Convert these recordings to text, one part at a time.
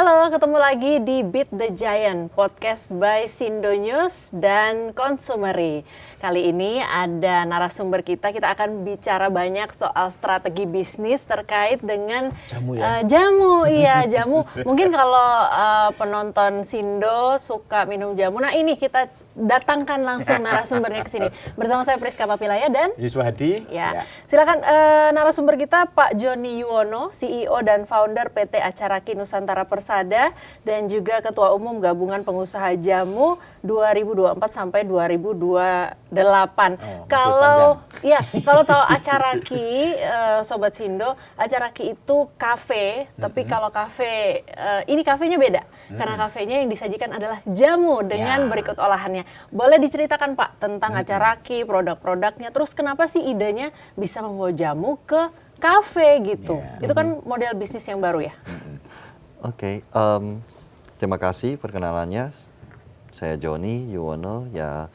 Halo, ketemu lagi di Beat the Giant, podcast by Sindo News dan Consumery. Kali ini ada narasumber kita akan bicara banyak soal strategi bisnis terkait dengan Jamu ya? Jamu. Mungkin kalau penonton Sindo suka minum jamu, nah ini kita datangkan langsung narasumbernya ke sini. Bersama saya Priska Papilaya dan Yuswa Hadi. Ya. Silakan narasumber kita Pak Joni Yuwono, CEO dan founder PT Acaraki Nusantara Persada dan juga Ketua Umum Gabungan Pengusaha Jamu 2024 sampai 2028. Kalau tahu Acaraki, Sobat Sindo, Acaraki itu kafe, tapi kalau kafe ini kafenya beda. Karena kafenya yang disajikan adalah jamu dengan berikut olahannya. Boleh diceritakan Pak tentang Acaraki, produk-produknya, terus kenapa sih idenya bisa membawa jamu ke kafe gitu? Itu kan model bisnis yang baru ya? Oke, terima kasih perkenalannya. Saya Joni Yuwono, ya.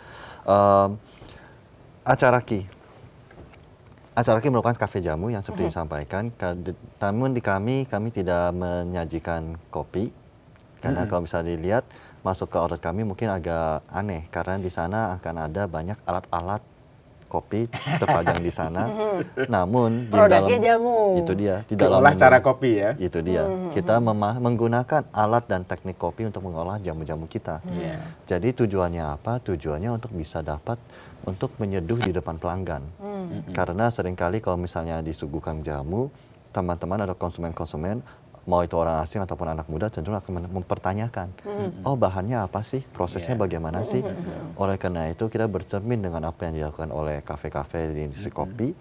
Acaraki merupakan kafe jamu yang seperti disampaikan. Namun di kami tidak menyajikan kopi. Karena kalau bisa dilihat, masuk ke outlet kami mungkin agak aneh. Karena di sana akan ada banyak alat-alat kopi terpajang di sana. Namun produknya jamu. Itu dia. Di dalam Diolah cara kopi ya? Itu dia. Kita menggunakan alat dan teknik kopi untuk mengolah jamu-jamu kita. Jadi tujuannya apa? Tujuannya untuk bisa dapat untuk menyeduh di depan pelanggan. Karena seringkali kalau misalnya disuguhkan jamu, teman-teman atau konsumen-konsumen, mau itu orang asing ataupun anak muda, cenderung akan mempertanyakan, oh bahannya apa sih, prosesnya bagaimana sih. Oleh karena itu kita bercermin dengan apa yang dilakukan oleh kafe-kafe di industri kopi.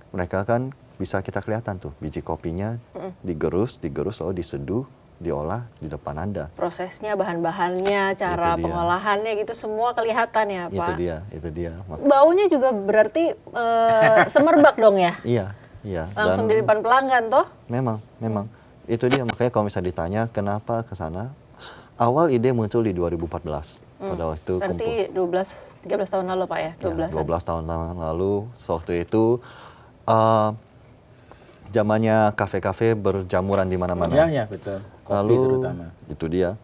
Mereka kan bisa kita kelihatan tuh biji kopinya digerus lalu diseduh, diolah di depan Anda. Prosesnya, bahan-bahannya, cara pengolahannya gitu semua kelihatan ya Pak? Itu dia. Baunya juga berarti semerbak dong ya? Iya. Langsung di depan pelanggan toh? Memang. Itu dia, makanya kalau misalnya ditanya kenapa ke sana, awal ide muncul di 2014. Pada waktu berarti 13 tahun lalu Pak ya? 12 tahun lalu, waktu itu zamannya kafe-kafe berjamuran di mana-mana. Iya, betul. Kopi lalu terutama. Itu dia.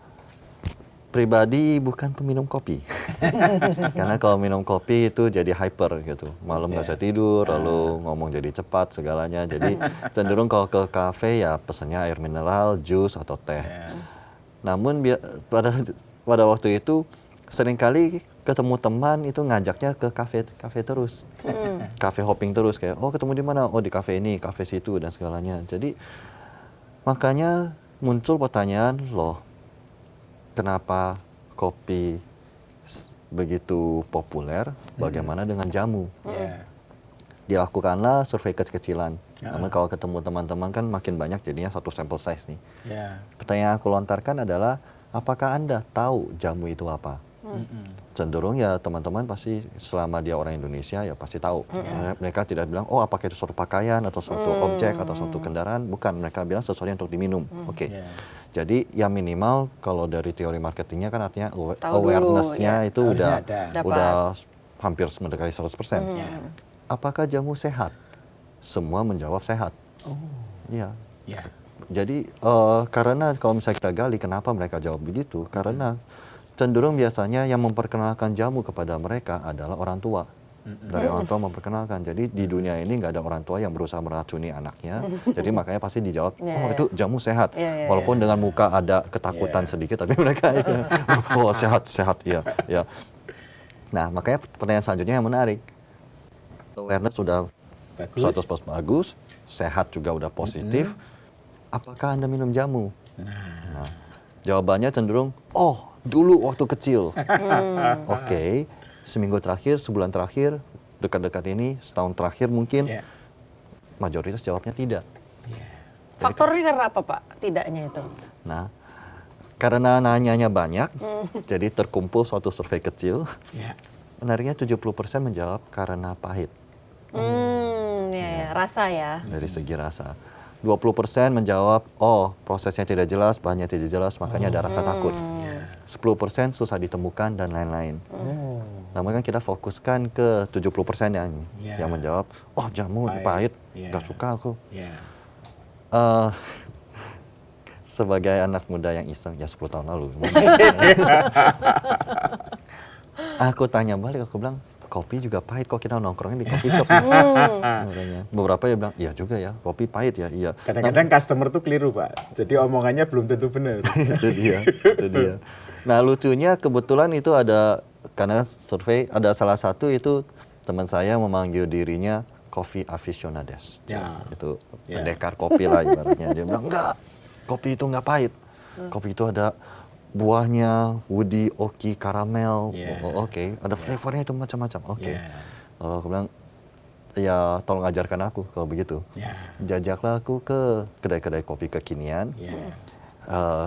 Pribadi bukan peminum kopi. Karena kalau minum kopi itu jadi hyper gitu. Malam nggak bisa tidur, lalu ngomong jadi cepat segalanya. Jadi cenderung kalau ke kafe ya pesannya air mineral, jus atau teh. Namun pada waktu itu seringkali ketemu teman itu ngajaknya ke kafe terus. Kafe hopping terus, kayak oh ketemu di mana? Oh di kafe ini, kafe situ dan segalanya. Jadi makanya muncul pertanyaan, loh, kenapa kopi begitu populer, bagaimana dengan jamu? Dilakukanlah survei kecil-kecilan. Namun kalau ketemu teman-teman kan makin banyak, jadinya satu sampel size nih. Pertanyaan yang aku lontarkan adalah, apakah Anda tahu jamu itu apa? Cenderung ya teman-teman pasti selama dia orang Indonesia ya pasti tahu. Mereka tidak bilang, oh apakah itu suatu pakaian atau suatu objek atau suatu kendaraan. Bukan, mereka bilang sesuatu yang untuk diminum. Jadi yang minimal kalau dari teori marketingnya kan artinya awareness-nya itu udah hampir mendekati 100%. Apakah jamu sehat? Semua menjawab sehat. Jadi karena kalau misalnya kita gali kenapa mereka jawab begitu, karena cenderung biasanya yang memperkenalkan jamu kepada mereka adalah orang tua. Dari orang tua memperkenalkan. Jadi di dunia ini nggak ada orang tua yang berusaha meracuni anaknya. Jadi makanya pasti dijawab, oh itu jamu sehat. Walaupun dengan muka ada ketakutan sedikit, tapi mereka oh sehat ya. Nah makanya pertanyaan selanjutnya yang menarik. Awareness sudah 100% bagus, sehat juga udah positif. Apakah Anda minum jamu? Nah, jawabannya cenderung, oh dulu waktu kecil. Oke. Seminggu terakhir, sebulan terakhir, dekat-dekat ini, setahun terakhir mungkin, mayoritas jawabnya tidak. Faktornya karena apa Pak, tidaknya itu? Nah, karena nanyanya banyak, jadi terkumpul suatu survei kecil, menariknya 70% menjawab karena pahit. Rasa ya? Dari segi rasa. 20% menjawab, oh prosesnya tidak jelas, bahannya tidak jelas, makanya ada rasa takut. 10% susah ditemukan dan lain-lain. Namun kan kita fokuskan ke 70% yang menjawab, oh jamu pahit, gak suka aku. sebagai anak muda yang iseng, ya 10 tahun lalu. Aku tanya balik, aku bilang, kopi juga pahit kok kita nongkrongnya di coffee shop. Makanya beberapa ya bilang, iya juga ya, kopi pahit ya, iya. Kadang-kadang customer tuh keliru, Pak. Jadi omongannya belum tentu benar. Itu dia. Nah, lucunya kebetulan itu ada, karena survei, ada salah satu itu teman saya memanggil dirinya coffee aficionados. Ya. Itu Ya. pendekar kopi lah ibaratnya. Dia bilang, enggak, kopi itu enggak pahit. Kopi itu ada buahnya, woody, oki, karamel. Yeah. Oh, oke. Ada flavornya itu macam-macam. Oke. Yeah. Lalu aku bilang, ya tolong ajarkan aku kalau begitu. Yeah. Jajaklah aku ke kedai-kedai kopi kekinian. Yeah.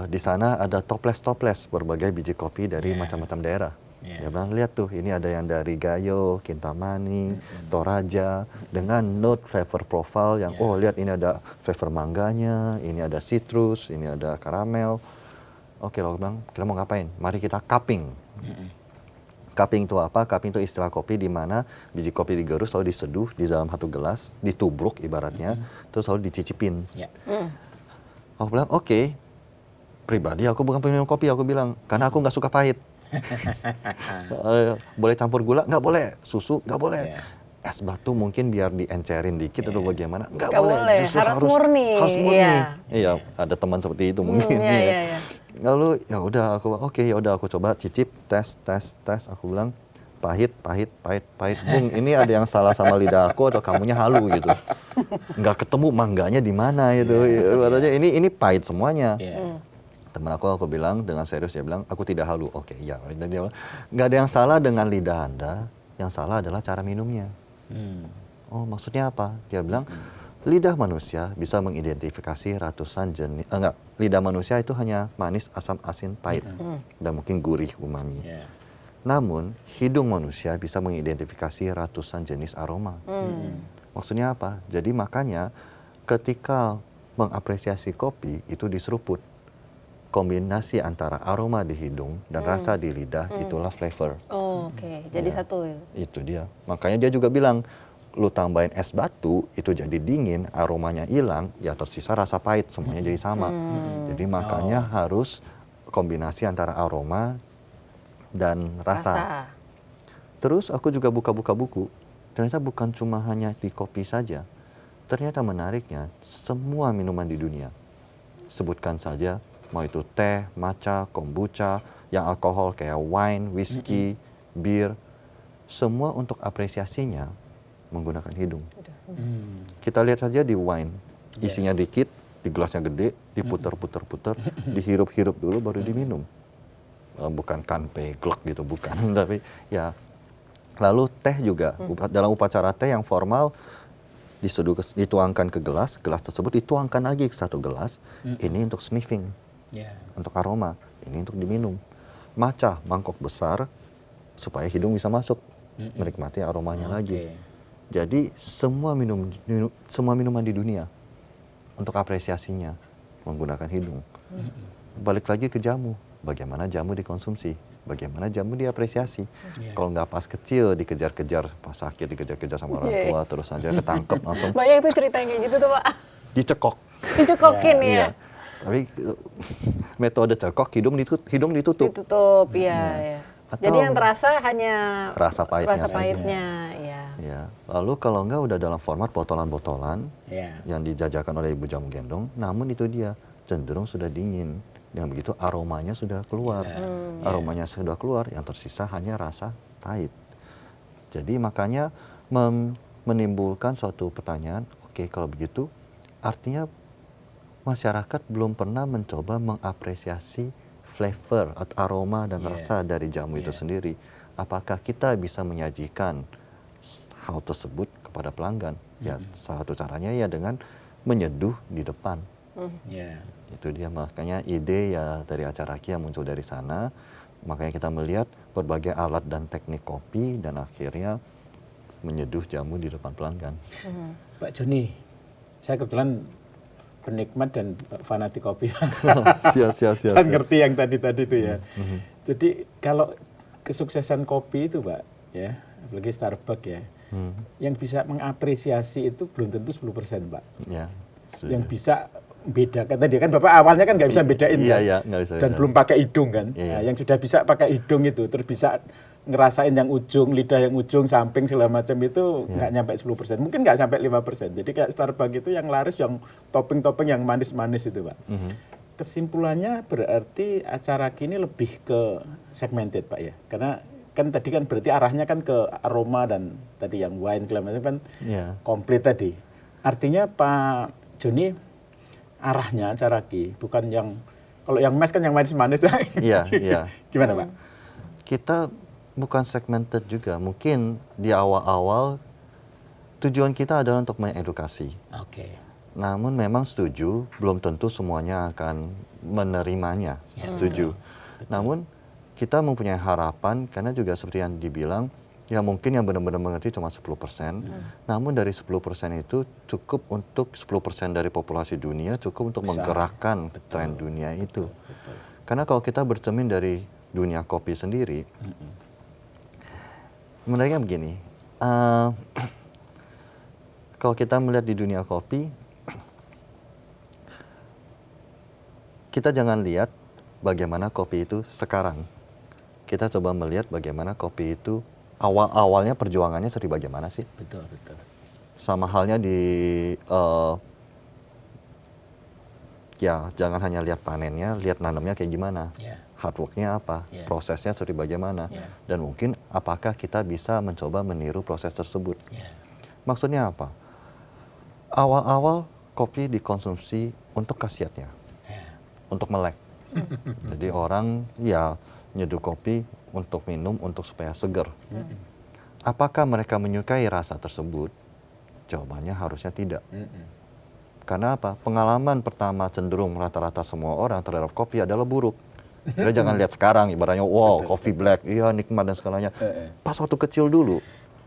Di sana ada toples-toples berbagai biji kopi dari Yeah. macam-macam daerah. Yeah. Dia bilang, lihat tuh, ini ada yang dari Gayo, Kintamani, Toraja, dengan note flavor profile yang, oh lihat ini ada flavor mangganya, ini ada citrus, ini ada karamel. Oke, lalu bilang, kita mau ngapain? Mari kita cupping. Cupping itu apa? Cupping itu istilah kopi di mana biji kopi digerus lalu diseduh di dalam satu gelas, ditubruk ibaratnya, terus lalu dicicipin. Yeah. Aku bilang, oke. Pribadi aku bukan peminum kopi, aku bilang, karena aku nggak suka pahit. Boleh campur gula? Nggak boleh. Susu? Nggak boleh. Yeah. Es batu mungkin biar diencerin dikit atau bagaimana? Nggak Nggak boleh. boleh. Justru Harus murni. Harus murni. Iya. Iya, ada teman seperti itu mungkin. Iya, ya. iya, iya. Lalu ya udah aku oke, ya udah aku coba cicip, tes. Aku bilang pahit. Bung, ini ada yang salah sama lidah aku atau kamunya halu gitu. Nggak ketemu mangganya di mana gitu. Ibaratnya ini pahit semuanya. Yeah. Teman aku bilang dengan serius, dia bilang, aku tidak halu. Oke, iya. Dan dia bilang, nggak ada yang salah dengan lidah Anda, yang salah adalah cara minumnya. Oh, maksudnya apa? Dia bilang, lidah manusia bisa mengidentifikasi ratusan jenis, lidah manusia itu hanya manis, asam, asin, pahit, dan mungkin gurih, umami. Yeah. Namun, hidung manusia bisa mengidentifikasi ratusan jenis aroma. Maksudnya apa? Jadi makanya ketika mengapresiasi kopi, itu diseruput. Kombinasi antara aroma di hidung dan rasa di lidah, itulah flavor. Oh, oke. Jadi Ya. satu. Itu dia. Makanya dia juga bilang, lu tambahin es batu, itu jadi dingin, aromanya hilang, ya tersisa rasa pahit, semuanya jadi sama. Jadi makanya harus kombinasi antara aroma dan rasa. Terus aku juga buka-buka buku, ternyata bukan cuma hanya di kopi saja. Ternyata menariknya, semua minuman di dunia, sebutkan saja, mau itu teh, matcha, kombucha, yang alkohol kayak wine, whiskey, bir, semua untuk apresiasinya menggunakan hidung. Kita lihat saja di wine, isinya dikit, di gelasnya gede, diputer-puter, dihirup-hirup dulu baru diminum. Bukan kanpe, glek gitu, bukan. Tapi ya, lalu teh juga, dalam upacara teh yang formal, dituangkan ke gelas tersebut dituangkan lagi ke satu gelas, ini untuk sniffing. Yeah. Untuk aroma, ini untuk diminum. Matcha, mangkok besar, supaya hidung bisa masuk, menikmati aromanya lagi. Jadi semua minuman di dunia, untuk apresiasinya, menggunakan hidung. Balik lagi ke jamu, bagaimana jamu dikonsumsi, bagaimana jamu diapresiasi. Kalau nggak pas kecil, dikejar-kejar, pas sakit dikejar-kejar sama orang tua, terus aja ketangkep langsung Banyak tuh cerita yang kayak gitu tuh, Pak. dicekok. Dicekokin ya. Iya. Tapi metode cekok hidung ditutup. Ditutup, ya. Atau Jadi yang terasa hanya rasa pahitnya saja. ya. Ya. Lalu kalau enggak udah dalam format botolan-botolan Yeah. yang dijajakan oleh ibu jamu gendong, namun itu dia cenderung sudah dingin. Dengan begitu aromanya sudah keluar. Aromanya sudah keluar, yang tersisa hanya rasa pahit. Jadi makanya menimbulkan suatu pertanyaan, oke, kalau begitu artinya masyarakat belum pernah mencoba mengapresiasi flavor atau aroma dan rasa dari jamu itu sendiri. Apakah kita bisa menyajikan hal tersebut kepada pelanggan? Ya, salah satu caranya ya dengan menyeduh di depan. Yeah. Itu dia, makanya ide ya dari acara Kia muncul dari sana. Makanya kita melihat berbagai alat dan teknik kopi dan akhirnya menyeduh jamu di depan pelanggan. Pak Joni, saya kebetulan penikmat dan fanatik kopi. Siap. Kan ngerti yang tadi itu ya. Jadi kalau kesuksesan kopi itu, Pak, ya, apalagi Starbucks ya, yang bisa mengapresiasi itu belum tentu 10%, Pak. Ya, Yang bisa beda kan tadi kan Bapak awalnya kan nggak bisa bedain Iya, kan, iya, nggak bisa dan bedain. belum pakai hidung kan. Iya. Nah, yang sudah bisa pakai hidung itu terus bisa ngerasain yang ujung lidah, yang ujung, samping segala macam itu nggak nyampe 10%, mungkin nggak sampai 5%. Jadi kayak Starbucks itu yang laris yang topping-topping yang manis-manis itu Pak. Kesimpulannya berarti acara kini lebih ke segmented Pak ya, karena kan tadi kan berarti arahnya kan ke aroma dan tadi yang wine segala macam kan Iya. komplit tadi. Artinya Pak Joni arahnya acara ki bukan yang kalau yang mes kan yang manis-manis. Iya, iya. Gimana Pak? Kita bukan segmented juga. Mungkin di awal-awal tujuan kita adalah untuk mengedukasi. Oke. Namun memang setuju, belum tentu semuanya akan menerimanya. Setuju. Namun kita mempunyai harapan karena juga seperti yang dibilang, ya mungkin yang benar-benar mengerti cuma 10%. Namun dari 10% itu cukup untuk 10% dari populasi dunia, cukup untuk menggerakkan tren dunia itu. Karena kalau kita bercermin dari dunia kopi sendiri, mereka begini, kalau kita melihat di dunia kopi, kita jangan lihat bagaimana kopi itu sekarang. Kita coba melihat bagaimana kopi itu awal-awalnya perjuangannya seperti bagaimana sih. Betul, betul. Sama halnya di, ya jangan hanya lihat panennya, lihat nanamnya kayak gimana. Ya. Hard work-nya apa, Yeah. prosesnya seperti bagaimana. Yeah. Dan mungkin apakah kita bisa mencoba meniru proses tersebut. Ya. Maksudnya apa? Awal-awal kopi dikonsumsi untuk khasiatnya, Ya. untuk melek. Jadi orang ya nyeduh kopi untuk minum, untuk supaya seger. Apakah mereka menyukai rasa tersebut? Jawabannya harusnya tidak. Karena apa? Pengalaman pertama cenderung rata-rata semua orang terhadap kopi adalah buruk. Jadi jangan lihat sekarang, ibaratnya wow, kopi black, iya nikmat dan segalanya. Pas waktu kecil dulu,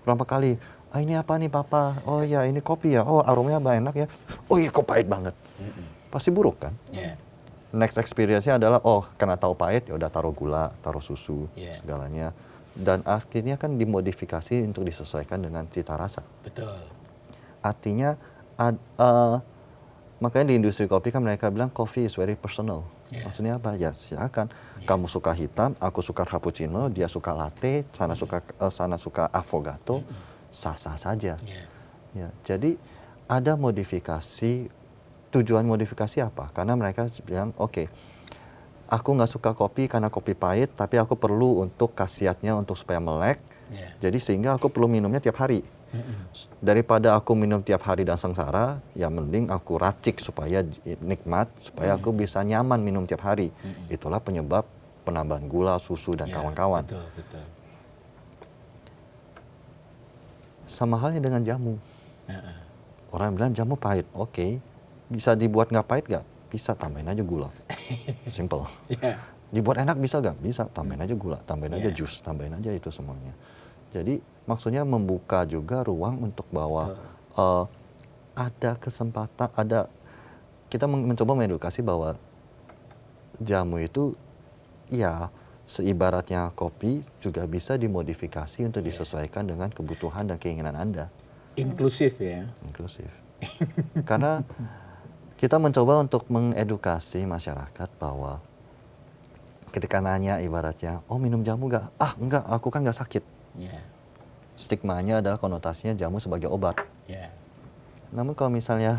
berapa kali, ini apa nih papa? Oh ya ini kopi ya, oh aromanya enak ya. Oh iya kok pahit banget. Pasti buruk kan? Ya. Next experience-nya adalah, oh karena tahu pahit, ya udah taruh gula, taruh susu, Yeah. segalanya. Dan akhirnya kan dimodifikasi untuk disesuaikan dengan cita rasa. Betul. Artinya, makanya di industri kopi kan mereka bilang coffee is very personal. Yeah. Maksudnya apa? Ya silakan. Kamu suka hitam, aku suka cappuccino, dia suka latte, sana suka affogato, sah-sah saja. Ya. Ya, jadi ada modifikasi. Tujuan modifikasi apa? Karena mereka bilang, oke, aku nggak suka kopi karena kopi pahit, tapi aku perlu untuk khasiatnya untuk supaya melek. Ya. Jadi sehingga aku perlu minumnya tiap hari. Daripada aku minum tiap hari dan sengsara, ya mending aku racik supaya nikmat, supaya aku bisa nyaman minum tiap hari. Itulah penyebab penambahan gula, susu, dan Ya, kawan-kawan. Betul, betul. Sama halnya dengan jamu. Heeh. Orang bilang jamu pahit, oke. Bisa dibuat nggak pahit nggak? Bisa, tambahin aja gula. Simple. Ya. Dibuat enak bisa nggak? Bisa, tambahin aja gula, tambahin aja Yeah. jus, tambahin aja itu semuanya. Jadi maksudnya membuka juga ruang untuk bahwa ada kesempatan, kita mencoba mengedukasi bahwa jamu itu ya seibaratnya kopi juga bisa dimodifikasi untuk disesuaikan dengan kebutuhan dan keinginan Anda. Inklusif ya. Inklusif. Karena kita mencoba untuk mengedukasi masyarakat bahwa ketika nanya ibaratnya, oh minum jamu nggak? Ah enggak, aku kan nggak sakit. Ya. Stigmanya adalah konotasinya jamu sebagai obat. Ya. Namun kalau misalnya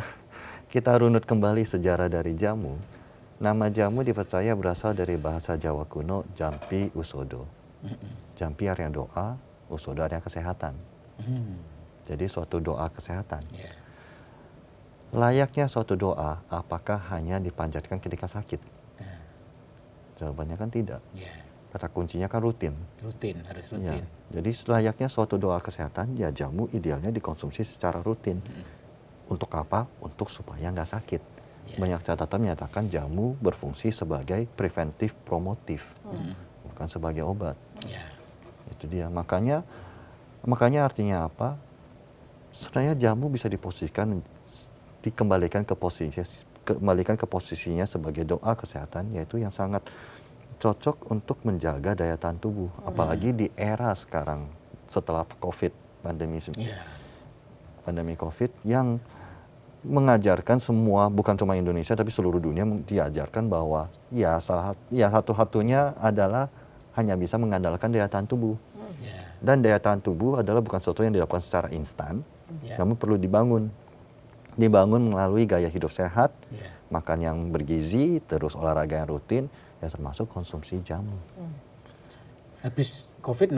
kita runut kembali sejarah dari jamu, nama jamu dipercaya berasal dari bahasa Jawa kuno Jampi Usodo. Jampi artinya doa, Usodo artinya kesehatan. Jadi suatu doa kesehatan. Ya. Layaknya suatu doa, apakah hanya dipanjatkan ketika sakit? Jawabannya kan tidak. Ya. Kata kuncinya kan rutin. Rutin, harus Ya. rutin. Jadi layaknya suatu doa kesehatan, ya jamu idealnya dikonsumsi secara rutin. Untuk apa? Untuk supaya nggak sakit. Ya. Banyak catatan menyatakan jamu berfungsi sebagai preventif promotif, bukan sebagai obat. Ya. Itu dia. Makanya artinya apa? Sebenarnya jamu bisa dikembalikan ke posisinya sebagai doa kesehatan, yaitu yang sangat cocok untuk menjaga daya tahan tubuh, apalagi di era sekarang setelah COVID, pandemi Ya. pandemi COVID yang mengajarkan semua, bukan cuma Indonesia tapi seluruh dunia diajarkan bahwa ya satu-satunya adalah hanya bisa mengandalkan daya tahan tubuh. Dan daya tahan tubuh adalah bukan sesuatu yang dilakukan secara instan, namun perlu dibangun melalui gaya hidup sehat, makan yang bergizi, terus olahraga yang rutin, ya termasuk konsumsi jamu. Habis COVID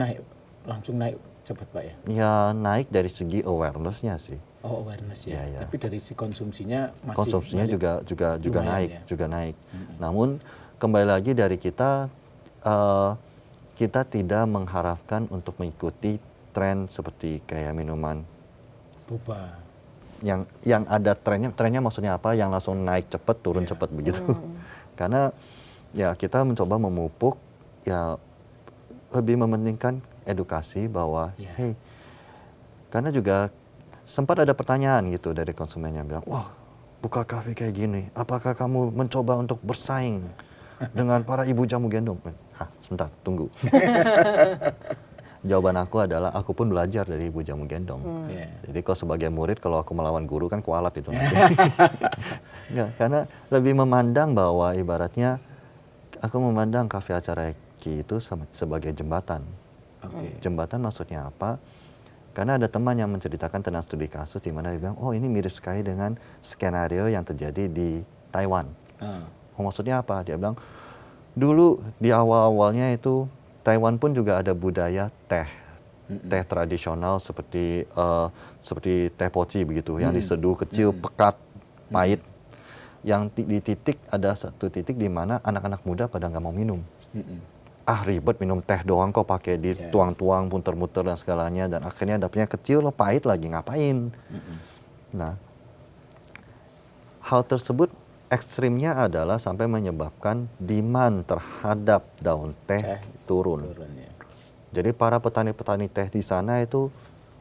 langsung naik cepat Pak ya? Ya naik dari segi awareness-nya sih. Oh, awareness ya. Ya. Tapi dari si konsumsinya masih Konsumsinya juga naik, ya? juga naik. Namun kembali lagi dari kita tidak mengharapkan untuk mengikuti tren seperti kayak minuman boba. Yang ada trennya maksudnya apa? Yang langsung naik cepat, turun cepat begitu. Karena ya kita mencoba memupuk, ya lebih mementingkan edukasi bahwa hey, karena juga sempat ada pertanyaan gitu dari konsumen yang bilang, wah buka kafe kayak gini, apakah kamu mencoba untuk bersaing dengan para ibu jamu gendong? Hah, sebentar, tunggu. Jawaban aku adalah, aku pun belajar dari ibu jamu gendong. Jadi kalau sebagai murid, kalau aku melawan guru kan kualat itu nanti. Nggak, karena lebih memandang bahwa ibaratnya, aku memandang kafe acara Eki itu sebagai jembatan. Jembatan maksudnya apa? Karena ada teman yang menceritakan tentang studi kasus di mana dia bilang, oh ini mirip sekali dengan skenario yang terjadi di Taiwan. Oh maksudnya apa? Dia bilang, dulu di awal-awalnya itu Taiwan pun juga ada budaya teh tradisional seperti teh poci begitu, yang diseduh kecil, pekat, pahit. Yang di titik ada satu titik di mana anak-anak muda pada nggak mau minum. Ribet minum teh doang kok pakai dituang-tuang, muter-muter dan segalanya, dan akhirnya dapetnya kecil, lo pahit lagi, ngapain? Nah, hal tersebut ekstrimnya adalah sampai menyebabkan demand terhadap daun teh turun. Jadi para petani-petani teh di sana itu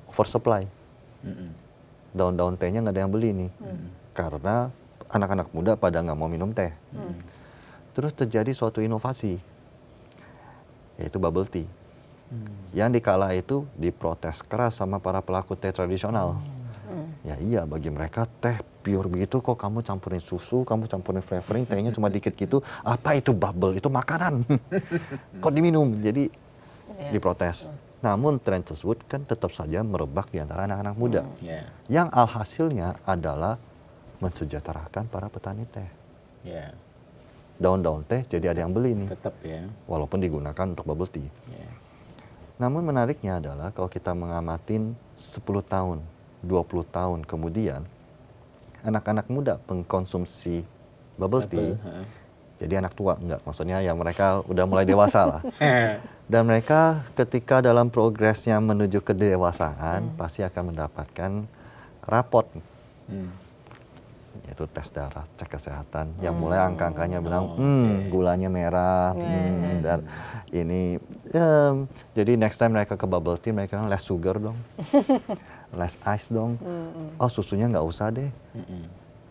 oversupply. Daun-daun tehnya nggak ada yang beli nih, karena anak-anak muda pada nggak mau minum teh. Terus terjadi suatu inovasi, yaitu bubble tea. Yang dikala itu diprotes keras sama para pelaku teh tradisional. Ya iya, bagi mereka teh pure begitu kok kamu campurin susu, kamu campurin flavoring, tehnya cuma dikit gitu. Apa itu bubble? Itu makanan. Kok diminum? Jadi diprotes. Namun tren tersebut kan tetap saja merebak di antara anak-anak muda. Yang alhasilnya adalah mensejahterakan para petani teh. Daun-daun teh jadi ada yang beli nih. Tetap ya. Walaupun digunakan untuk bubble tea. Namun menariknya adalah kalau kita mengamatin 10 tahun, 20 tahun kemudian, anak-anak muda pengkonsumsi bubble tea, jadi anak tua enggak, maksudnya ya mereka udah mulai dewasa lah. Dan mereka ketika dalam progresnya menuju ke dewasaan, pasti akan mendapatkan raport. Yaitu tes darah, cek kesehatan, yang mulai angka-angkanya bilang, gulanya merah, dan ini, jadi next time mereka ke bubble tea, mereka less sugar dong, less ice dong, oh susunya nggak usah deh,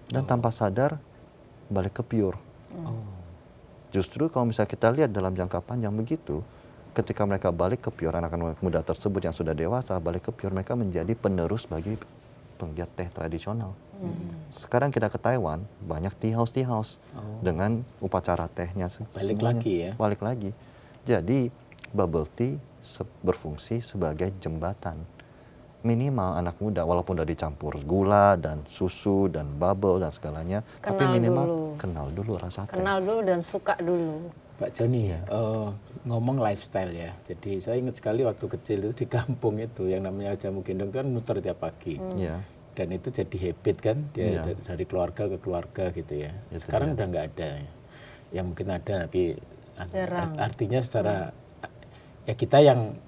dan tanpa sadar balik ke pure. Justru kalau misalnya kita lihat dalam jangka panjang begitu, ketika mereka balik ke pure, anak-anak muda tersebut yang sudah dewasa balik ke pure, mereka menjadi penerus bagi penggiat teh tradisional. Sekarang kita ke Taiwan, banyak tea house dengan upacara tehnya balik semuanya. lagi ya. Balik lagi. Jadi bubble tea berfungsi sebagai jembatan. Minimal anak muda walaupun udah dicampur gula dan susu dan bubble dan segalanya, tapi minimal kenal dulu rasa teh. Kenal dulu dan suka dulu. Pak Joni, ngomong lifestyle ya. Jadi saya ingat sekali waktu kecil itu di kampung itu yang namanya jamu gendong itu kan muter tiap pagi. Dan itu jadi habit kan, dia dari keluarga ke keluarga gitu ya. Sekarang udah nggak ada. Ya mungkin ada, tapi artinya secara ya kita yang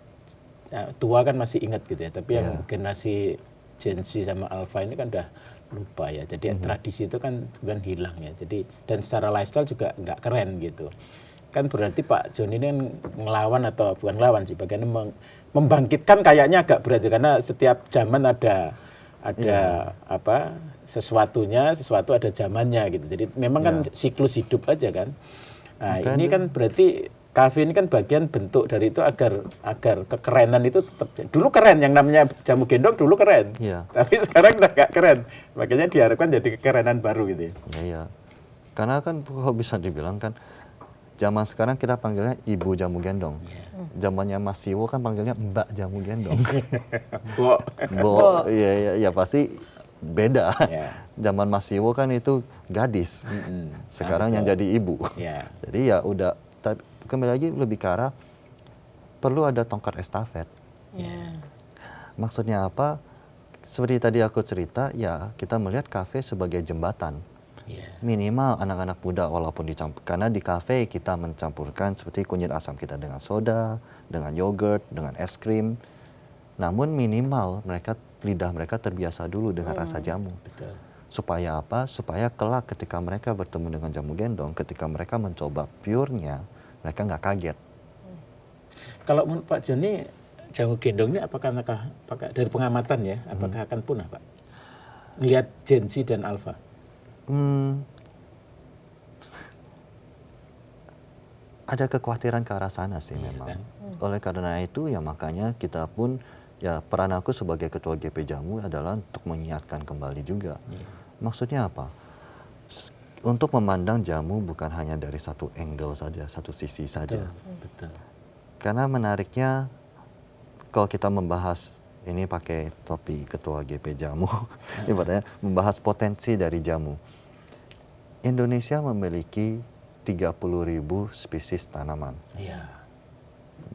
tua kan masih ingat gitu ya. Tapi yang generasi Gen Z sama Alpha ini kan udah lupa ya. Jadi tradisi itu kan kemudian hilang ya. Jadi dan secara lifestyle juga nggak keren gitu. Kan berarti Pak Joni ini kan ngelawan atau bukan ngelawan sih, bagian membangkitkan kayaknya agak berat ya, karena setiap zaman ada apa sesuatu ada zamannya gitu. Jadi memang kan siklus hidup aja kan. Nah, ini kan berarti kafe ini kan bagian bentuk dari itu agar kekerenan itu tetap. Dulu keren yang namanya jamu gendong dulu keren. Iya. Tapi sekarang udah nggak keren. Makanya diharapkan jadi kekerenan baru gitu. Iya. Karena kan kok bisa dibilang kan zaman sekarang kita panggilnya ibu jamu gendong. Zamannya Mas Siwo kan panggilnya Mbak jamu gendong. Bo. Iya pasti beda. Ya. Zaman Mas Siwo kan itu gadis. Sekarang yang jadi ibu. Ya. Jadi ya udah kembali lagi lebih ke arah perlu ada tongkat estafet. Maksudnya apa? Seperti tadi aku cerita, ya kita melihat kafe sebagai jembatan. Minimal anak-anak muda walaupun dicampur, karena di kafe kita mencampurkan seperti kunyit asam kita dengan soda, dengan yogurt, dengan es krim. Namun minimal lidah mereka terbiasa dulu dengan rasa jamu. Betul. Supaya apa? Supaya kelak ketika mereka bertemu dengan jamu gendong, ketika mereka mencoba pure-nya, mereka nggak kaget. Kalau menurut Pak Joni, jamu gendong ini apakah dari pengamatan ya, apakah akan punah Pak? Lihat Gen Z dan Alpha. Ada kekhawatiran ke arah sana sih Iya, memang. kan? Oleh karena itu ya makanya kita pun ya peran aku sebagai ketua GP Jamu adalah untuk mengingatkan kembali juga. Maksudnya apa? Untuk memandang jamu bukan hanya dari satu angle saja, satu sisi saja. Betul. Karena menariknya kalau kita membahas ini pakai topi ketua GP Jamu, ibaratnya membahas potensi dari jamu. Indonesia memiliki 30.000 spesies tanaman. Iya.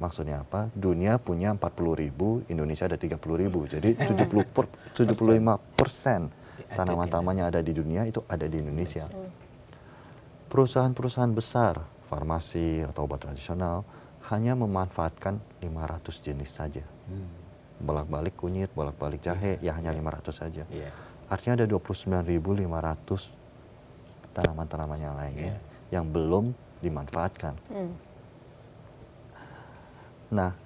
Maksudnya apa? Dunia punya 40.000, Indonesia ada 30.000. Jadi 75% tanaman-tanaman yang ada di dunia itu ada di Indonesia. Perusahaan-perusahaan besar, farmasi atau obat tradisional, hanya memanfaatkan 500 jenis saja. Bolak-balik kunyit, bolak-balik jahe, ya hanya 500 saja. Artinya ada 29.500 tanaman-tanaman yang lainnya yang belum dimanfaatkan. Nah,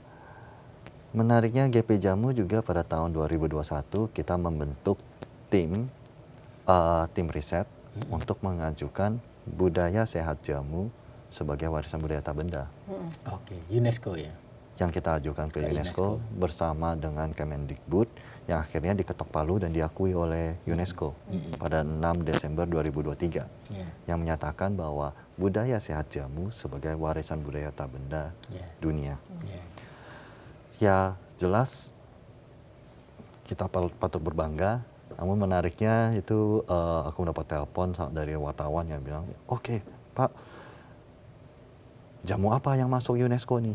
menariknya GP Jamu juga pada tahun 2021 kita membentuk tim riset untuk mengajukan budaya sehat jamu sebagai warisan budaya tak benda. Oke, UNESCO ya. Yang kita ajukan ke UNESCO bersama dengan Kemendikbud yang akhirnya diketok palu dan diakui oleh UNESCO pada 6 Desember 2023 yang menyatakan bahwa budaya sehat jamu sebagai warisan budaya tak benda dunia. Ya jelas kita patut berbangga, namun menariknya itu aku mendapat telepon dari wartawan yang bilang, oke, Pak, jamu apa yang masuk UNESCO nih?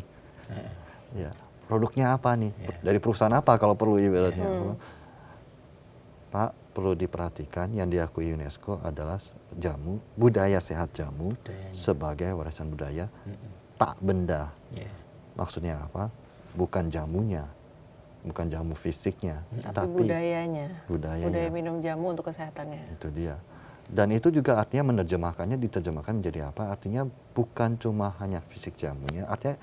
Ya, produknya apa nih? Dari perusahaan apa kalau perlu ibaratnya? Pak, perlu diperhatikan yang diakui UNESCO adalah jamu, budaya sehat jamu sebagai warisan budaya tak benda. Maksudnya apa? Bukan jamunya, bukan jamu fisiknya, tapi budaya minum jamu untuk kesehatannya. Itu dia. Dan itu juga artinya diterjemahkan menjadi apa? Artinya bukan cuma hanya fisik jamunya, artinya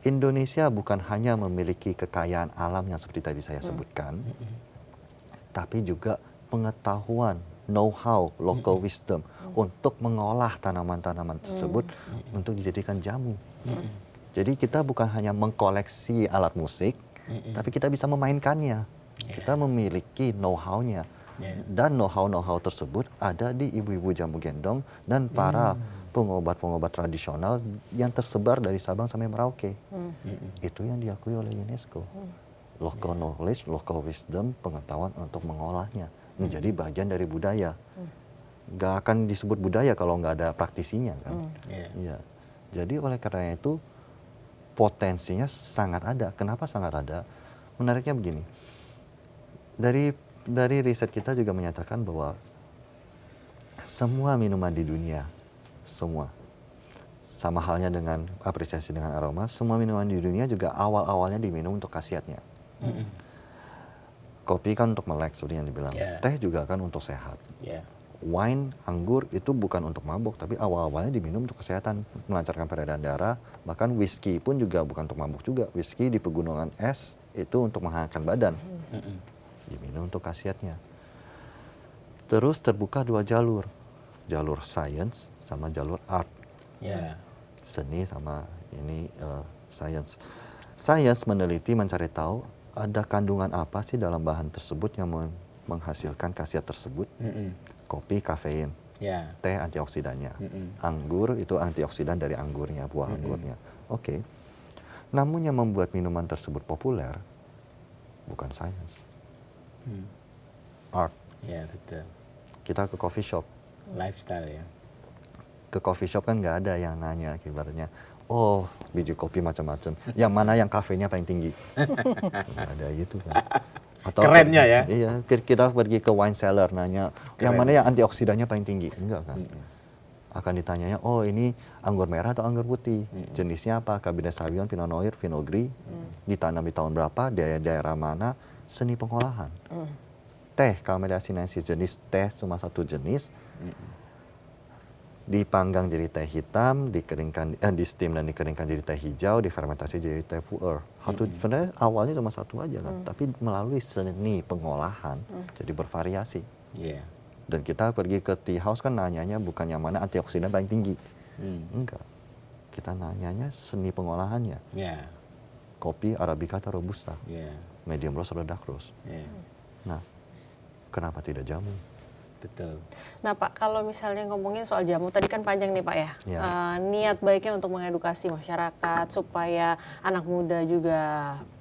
Indonesia bukan hanya memiliki kekayaan alam yang seperti tadi saya sebutkan, tapi juga pengetahuan, know-how, local wisdom untuk mengolah tanaman-tanaman tersebut untuk dijadikan jamu. Jadi kita bukan hanya mengkoleksi alat musik, tapi kita bisa memainkannya. Kita memiliki know-how-nya. Dan know-how tersebut ada di ibu-ibu jamu gendong dan para pengobat-pengobat tradisional yang tersebar dari Sabang sampai Merauke. Itu yang diakui oleh UNESCO. Local knowledge, local wisdom, pengetahuan untuk mengolahnya menjadi bagian dari budaya. Gak akan disebut budaya kalau nggak ada praktisinya kan. Iya. Jadi oleh karena itu potensinya sangat ada. Kenapa sangat ada? Menariknya begini. Dari riset kita juga menyatakan bahwa semua minuman di dunia, semua, sama halnya dengan apresiasi dengan aroma, semua minuman di dunia juga awal-awalnya diminum untuk khasiatnya. Kopi kan untuk melek seperti yang dibilang, teh juga kan untuk sehat. Wine, anggur itu bukan untuk mabuk, tapi awal-awalnya diminum untuk kesehatan, melancarkan peredaran darah. Bahkan whisky pun juga bukan untuk mabuk juga. Whisky di pegunungan es itu untuk menghangatkan badan. Diminum untuk khasiatnya. Terus terbuka dua jalur science sama jalur art. Seni sama ini science. Science meneliti, mencari tahu ada kandungan apa sih dalam bahan tersebut yang menghasilkan khasiat tersebut. Kopi, kafein. Ya. Teh, antioksidannya. Anggur, itu antioksidan dari anggurnya, buah anggurnya. Oke. Namun yang membuat minuman tersebut populer, bukan science. Art. Ya, betul. Kita ke coffee shop. Lifestyle ya. Ke coffee shop kan nggak ada yang nanya ibaratnya, oh biji kopi macam-macam, yang mana yang kafeinnya paling tinggi. Nggak ada gitu kan. Atau Kerennya ya. Iya, kita pergi ke wine cellar nanya, yang mana yang antioksidannya paling tinggi. Enggak kan. Akan ditanyanya, oh ini anggur merah atau anggur putih, jenisnya apa, Cabernet Sauvignon, Pinot Noir, Pinot Gris, ditanam di tahun berapa, daerah mana, seni pengolahan. Teh, Camellia sinensis, jenis teh cuma satu jenis, dipanggang jadi teh hitam, dikeringkan, di steam dan dikeringkan jadi teh hijau, difermentasi jadi teh pu'er. Sebenarnya awalnya cuma satu aja kan, tapi melalui seni pengolahan jadi bervariasi. Iya. Dan kita pergi ke tea house kan nanyanya bukan yang mana antioksidan paling tinggi, enggak. Kita nanyanya seni pengolahannya. Ya. Kopi Arabica atau Robusta, Ya. medium roast atau dark roast. Ya. Nah, kenapa tidak jamu? Betul. Nah Pak, kalau misalnya ngomongin soal jamu, tadi kan panjang nih Pak ya. Ya. Niat baiknya untuk mengedukasi masyarakat supaya anak muda juga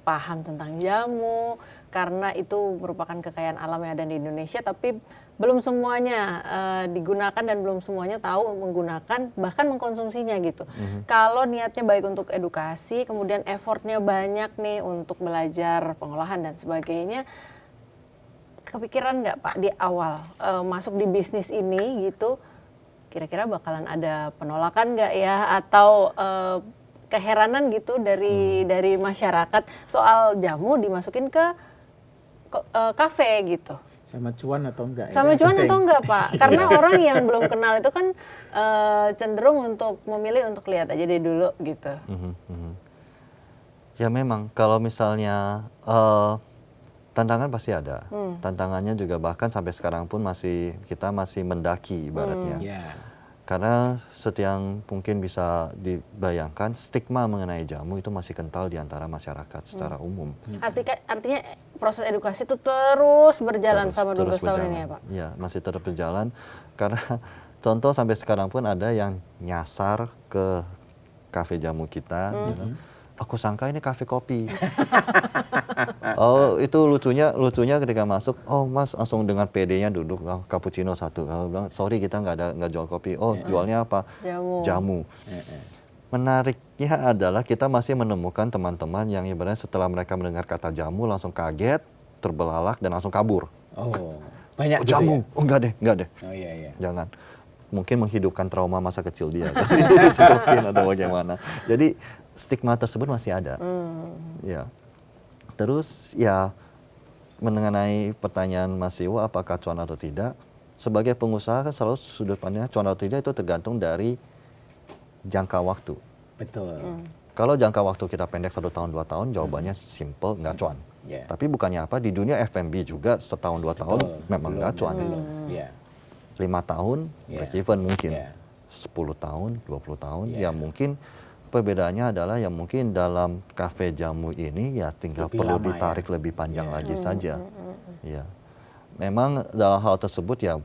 paham tentang jamu, karena itu merupakan kekayaan alam yang ada di Indonesia, tapi belum semuanya digunakan dan belum semuanya tahu menggunakan, bahkan mengkonsumsinya gitu. Kalau niatnya baik untuk edukasi, kemudian effortnya banyak nih untuk belajar pengolahan dan sebagainya, kepikiran nggak Pak di awal masuk di bisnis ini gitu, kira-kira bakalan ada penolakan nggak ya, atau keheranan gitu dari masyarakat soal jamu dimasukin ke kafe gitu? Sama cuan atau enggak? Sama Itu yang cuan penting. atau enggak Pak? Karena orang yang belum kenal itu kan cenderung untuk memilih untuk lihat aja deh dulu gitu. Ya memang kalau misalnya tantangan pasti ada. Tantangannya juga bahkan sampai sekarang pun kita masih mendaki ibaratnya. Ya. Karena setiap mungkin bisa dibayangkan stigma mengenai jamu itu masih kental di antara masyarakat secara umum. Artinya proses edukasi itu terus berjalan sama 12 tahun berjalan. ini ya Pak? Iya, masih terus berjalan. Karena contoh sampai sekarang pun ada yang nyasar ke kafe jamu kita. Gitu. Aku sangka ini kafe kopi. Oh itu lucunya ketika masuk, oh mas langsung dengan PD-nya duduk, oh, cappuccino satu. Oh, bilang, sorry kita nggak jual kopi. Oh jualnya apa? Jamu. Menariknya adalah kita masih menemukan teman-teman yang ibaratnya setelah mereka mendengar kata jamu langsung kaget, terbelalak dan langsung kabur. Oh, banyak Oh, gitu jamu? ya? Oh enggak deh. Oh iya. Jangan. Mungkin menghidupkan trauma masa kecil dia. Dicekokin atau bagaimana. Jadi stigma tersebut masih ada. Ya. Terus ya mengenai pertanyaan Mas Iwo apakah cuan atau tidak, sebagai pengusaha kan selalu sudut pandangnya cuan atau tidak itu tergantung dari jangka waktu. Betul. Kalau jangka waktu kita pendek 1 tahun 2 tahun jawabannya simple, nggak cuan. Yeah. Tapi bukannya apa, di dunia F&B juga setahun 2 tahun memang nggak cuan. 5 tahun break even mungkin. 10 tahun, 20 tahun ya mungkin. Perbedaannya adalah yang mungkin dalam kafe jamu ini ya tinggal lebih perlu lama, ditarik lebih panjang lagi saja. Ya. Memang dalam hal tersebut ya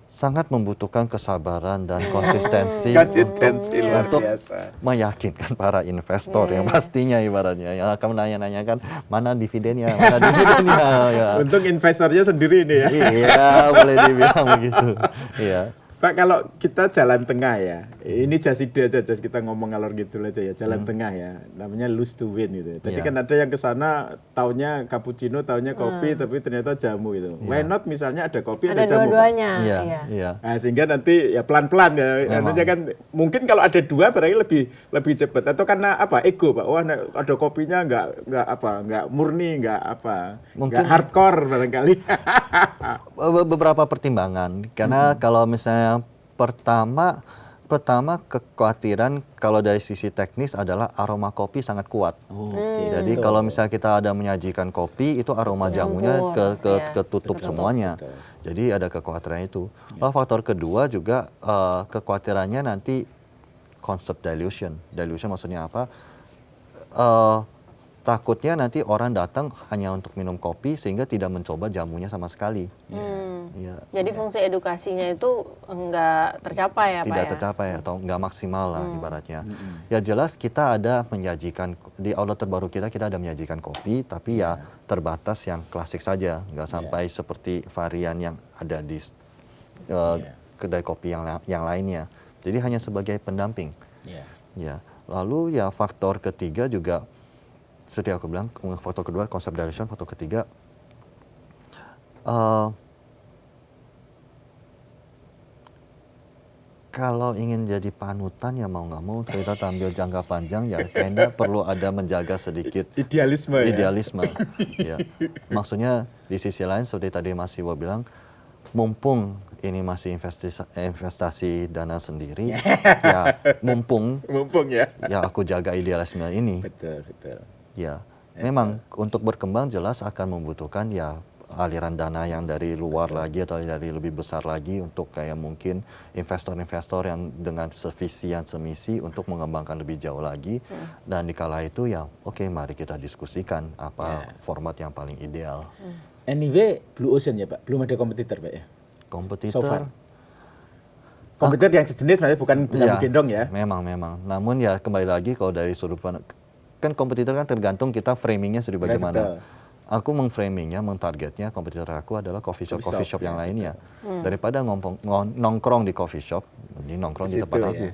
sangat membutuhkan kesabaran dan konsistensi luar untuk biasa. meyakinkan para investor yang pastinya ibaratnya yang akan menanya-nanyakan mana dividennya, ya. Untung investornya sendiri ini ya. Iya, boleh dibilang begitu. Iya. Pak, kalau kita jalan tengah ya, ini just ide aja, just kita ngomong ngalor gitu aja ya, jalan tengah ya, namanya lose to win gitu. Jadi kan ada yang ke sana taunya cappuccino, taunya kopi, tapi ternyata jamu gitu. Why not misalnya ada kopi, ada jamu. dua-duanya. Iya. Nah, sehingga nanti ya pelan-pelan ya, artinya kan mungkin kalau ada dua berarti lebih cepat. Atau karena apa? Ego, Pak. Wah, ada kopinya nggak murni, nggak hardcore barangkali. Beberapa pertimbangan karena kalau misalnya pertama kekhawatiran kalau dari sisi teknis adalah aroma kopi sangat kuat. Jadi kalau misalnya kita ada menyajikan kopi itu aroma jamunya ketutup semuanya. Jadi ada kekhawatiran itu. Lalu faktor kedua juga kekhawatirannya nanti konsep dilution. Dilution maksudnya apa? Takutnya nanti orang datang hanya untuk minum kopi sehingga tidak mencoba jamunya sama sekali. Ya, Jadi fungsi edukasinya itu enggak tercapai ya Pak tidak ya? tercapai atau nggak maksimal lah ibaratnya. Ya jelas kita ada menyajikan di outlet terbaru kita ada menyajikan kopi, tapi ya terbatas yang klasik saja, nggak sampai seperti varian yang ada di kedai kopi yang lainnya. Jadi hanya sebagai pendamping. Ya, lalu ya faktor ketiga juga seperti aku bilang, faktor kedua konsep dilution, faktor ketiga kalau ingin jadi panutan ya mau nggak mau kita tampil jangka panjang ya kayaknya perlu ada menjaga sedikit Idealisme. Ya. Maksudnya di sisi lain seperti tadi Mas Iwo bilang, mumpung ini masih investasi dana sendiri, ya mumpung ya. ya aku jaga idealisme ini. Betul. Ya, memang untuk berkembang jelas akan membutuhkan ya aliran dana yang dari luar lagi atau dari lebih besar lagi untuk kayak mungkin investor-investor yang dengan sevisi yang semisi untuk mengembangkan lebih jauh lagi. Dan dikala itu ya oke, mari kita diskusikan apa format yang paling ideal. Anyway, Blue Ocean ya Pak, belum ada kompetitor Pak ya? Kompetitor. So far. Kompetitor yang sejenis maksudnya bukan gendong ya? Memang. Namun ya kembali lagi kalau dari sudut pandang, kan kompetitor kan tergantung kita framingnya sedih bagaimana. Betul. Aku mengframingnya, mengtargetnya kompetitor aku adalah coffee shop yang lainnya. Daripada nongkrong di coffee shop, ini nongkrong di tempat aku.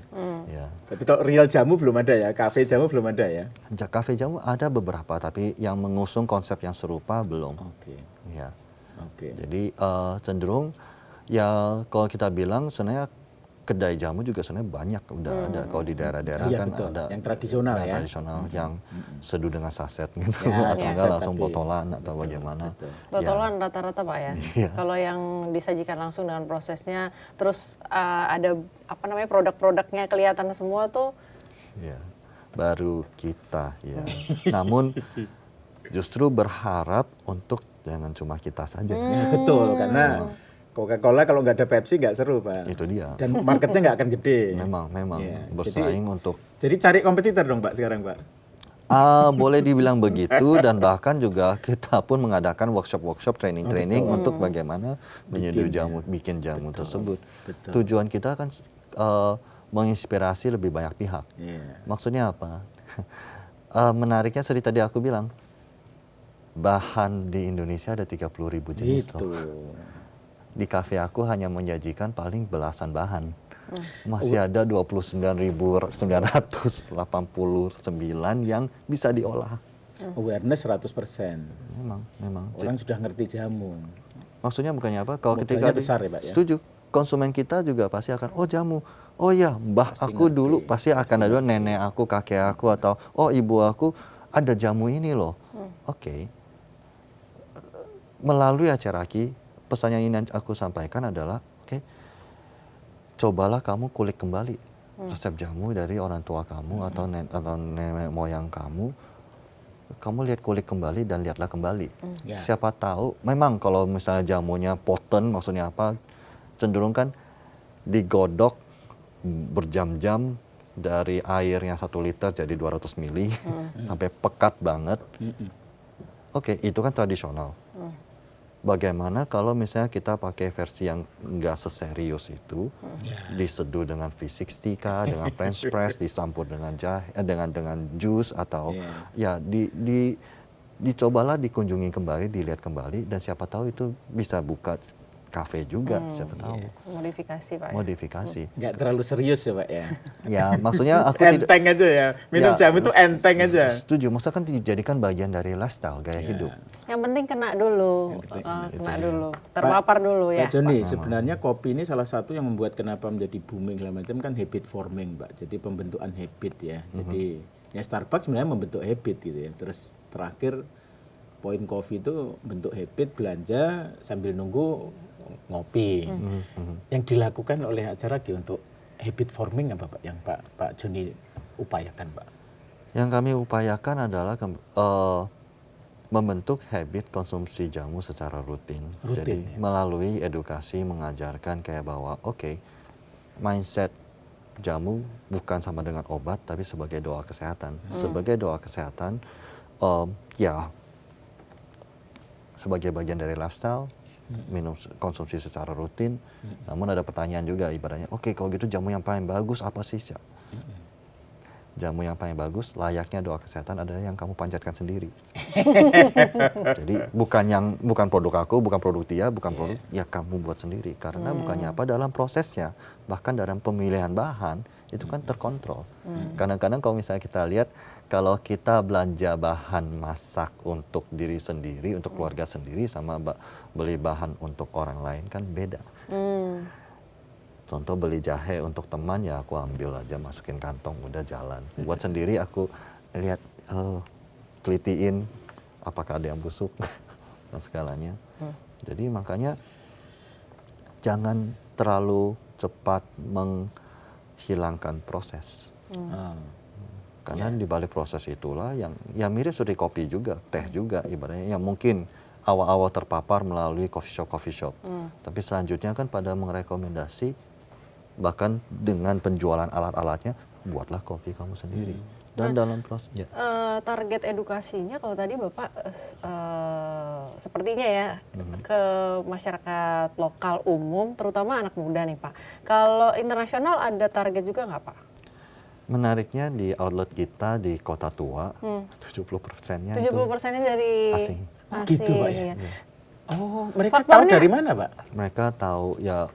Ya. Tapi kalau real jamu belum ada ya, kafe jamu belum ada ya? Kafe jamu ada beberapa, tapi yang mengusung konsep yang serupa belum. Oke. Ya. Oke. Jadi cenderung ya kalau kita bilang sebenarnya kedai jamu juga sebenarnya banyak udah ada kalau di daerah-daerah Iya, kan betul. ada Yang tradisional ya. tradisional yang seduh dengan saset gitu Ya, atau saset enggak langsung tapi. botolan atau bagaimana. Botolan rata-rata Pak ya. Kalau yang disajikan langsung dengan prosesnya, terus ada apa namanya produk-produknya kelihatan semua tuh. Ya, baru kita ya. Namun justru berharap untuk jangan cuma kita saja. Ya, betul, karena Coca-Cola kalau nggak ada Pepsi nggak seru Pak. Itu dia. Dan marketnya nggak akan gede. Memang Ya, bersaing untuk. Jadi cari kompetitor dong Pak sekarang Pak. Boleh dibilang begitu, dan bahkan juga kita pun mengadakan workshop training untuk bagaimana bikin jamu tersebut. Betul. Tujuan kita kan menginspirasi lebih banyak pihak. Maksudnya apa? Menariknya seperti tadi aku bilang, bahan di Indonesia ada 30.000 jenis loh. Di kafe aku hanya menyajikan paling belasan bahan. Masih ada 29.989 yang bisa diolah. Awareness 100%. Memang. Orang sudah ngerti jamu. Maksudnya bukannya apa? Kalau Modalnya ketika besar ya, Pak, ya? setuju, konsumen kita juga pasti akan, oh jamu, oh ya mbah aku dulu pasti akan ada nenek aku, kakek aku, atau oh ibu aku ada jamu ini loh. Oke. Melalui acara Ki, pesan yang ingin aku sampaikan adalah, oke, cobalah kamu kulik kembali resep jamu dari orang tua kamu atau nenek moyang kamu. Kamu lihat kulik kembali dan lihatlah kembali. Siapa tahu, memang kalau misalnya jamunya potent, maksudnya apa, cenderung kan digodok berjam-jam dari air yang 1 liter jadi 200 mili sampai pekat banget. Oke, itu kan tradisional. Bagaimana kalau misalnya kita pakai versi yang nggak seserius itu, diseduh dengan V60 kah, dengan French press, dicampur dengan jahe, dengan jus atau ya dicobalah dikunjungi kembali, dilihat kembali, dan siapa tahu itu bisa buka kafe juga, siapa tahu. Modifikasi Pak ya? Modifikasi. Nggak terlalu serius ya Pak ya? Ya maksudnya aku enteng aja ya, minum jamu itu enteng aja. Setuju, maksudnya kan dijadikan bagian dari lifestyle, gaya hidup. Yang penting kena dulu, terpapar dulu ya. Pak Joni, sebenarnya kopi ini salah satu yang membuat kenapa menjadi booming segala macam kan habit forming, Pak. Jadi pembentukan habit ya. Jadi ya Starbucks sebenarnya membentuk habit gitu ya. Terus terakhir Point Coffee itu bentuk habit, belanja sambil nunggu ngopi. Yang dilakukan oleh acara untuk habit forming apa Pak yang Pak Joni upayakan Pak? Yang kami upayakan adalah membentuk habit konsumsi jamu secara rutin. Jadi melalui edukasi mengajarkan kayak bahwa oke, mindset jamu bukan sama dengan obat, tapi sebagai doa kesehatan. Sebagai doa kesehatan, ya sebagai bagian dari lifestyle, konsumsi secara rutin. Namun ada pertanyaan juga ibaratnya, oke kalau gitu jamu yang paling bagus apa sih? Jamu yang paling bagus layaknya doa kesehatan adalah yang kamu panjatkan sendiri. Jadi bukan produk aku, bukan produk dia, bukan produk ya kamu buat sendiri. Karena bukannya apa dalam prosesnya, bahkan dalam pemilihan bahan itu kan terkontrol. Kadang-kadang kalau misalnya kita lihat kalau kita belanja bahan masak untuk diri sendiri, untuk keluarga sendiri sama beli bahan untuk orang lain kan beda. Contoh beli jahe untuk teman ya aku ambil aja masukin kantong udah jalan. Buat sendiri aku lihat kelitiin apakah ada yang busuk dan segalanya. Jadi makanya jangan terlalu cepat menghilangkan proses. Karena di balik proses itulah yang mirip seperti kopi juga, teh juga ibaratnya yang mungkin awal-awal terpapar melalui coffee shop. Tapi selanjutnya kan pada merekomendasi bahkan dengan penjualan alat-alatnya, buatlah kopi kamu sendiri. Dan dalam proses target edukasinya kalau tadi Bapak sepertinya ya ke masyarakat lokal umum, terutama anak muda nih Pak. Kalau internasional ada target juga nggak Pak? Menariknya di outlet kita di Kota Tua, 70%-nya 70%-nya dari asing. Gitu Pak ya? Iya. Oh, mereka tahu dari mana Pak? Mereka tahu ya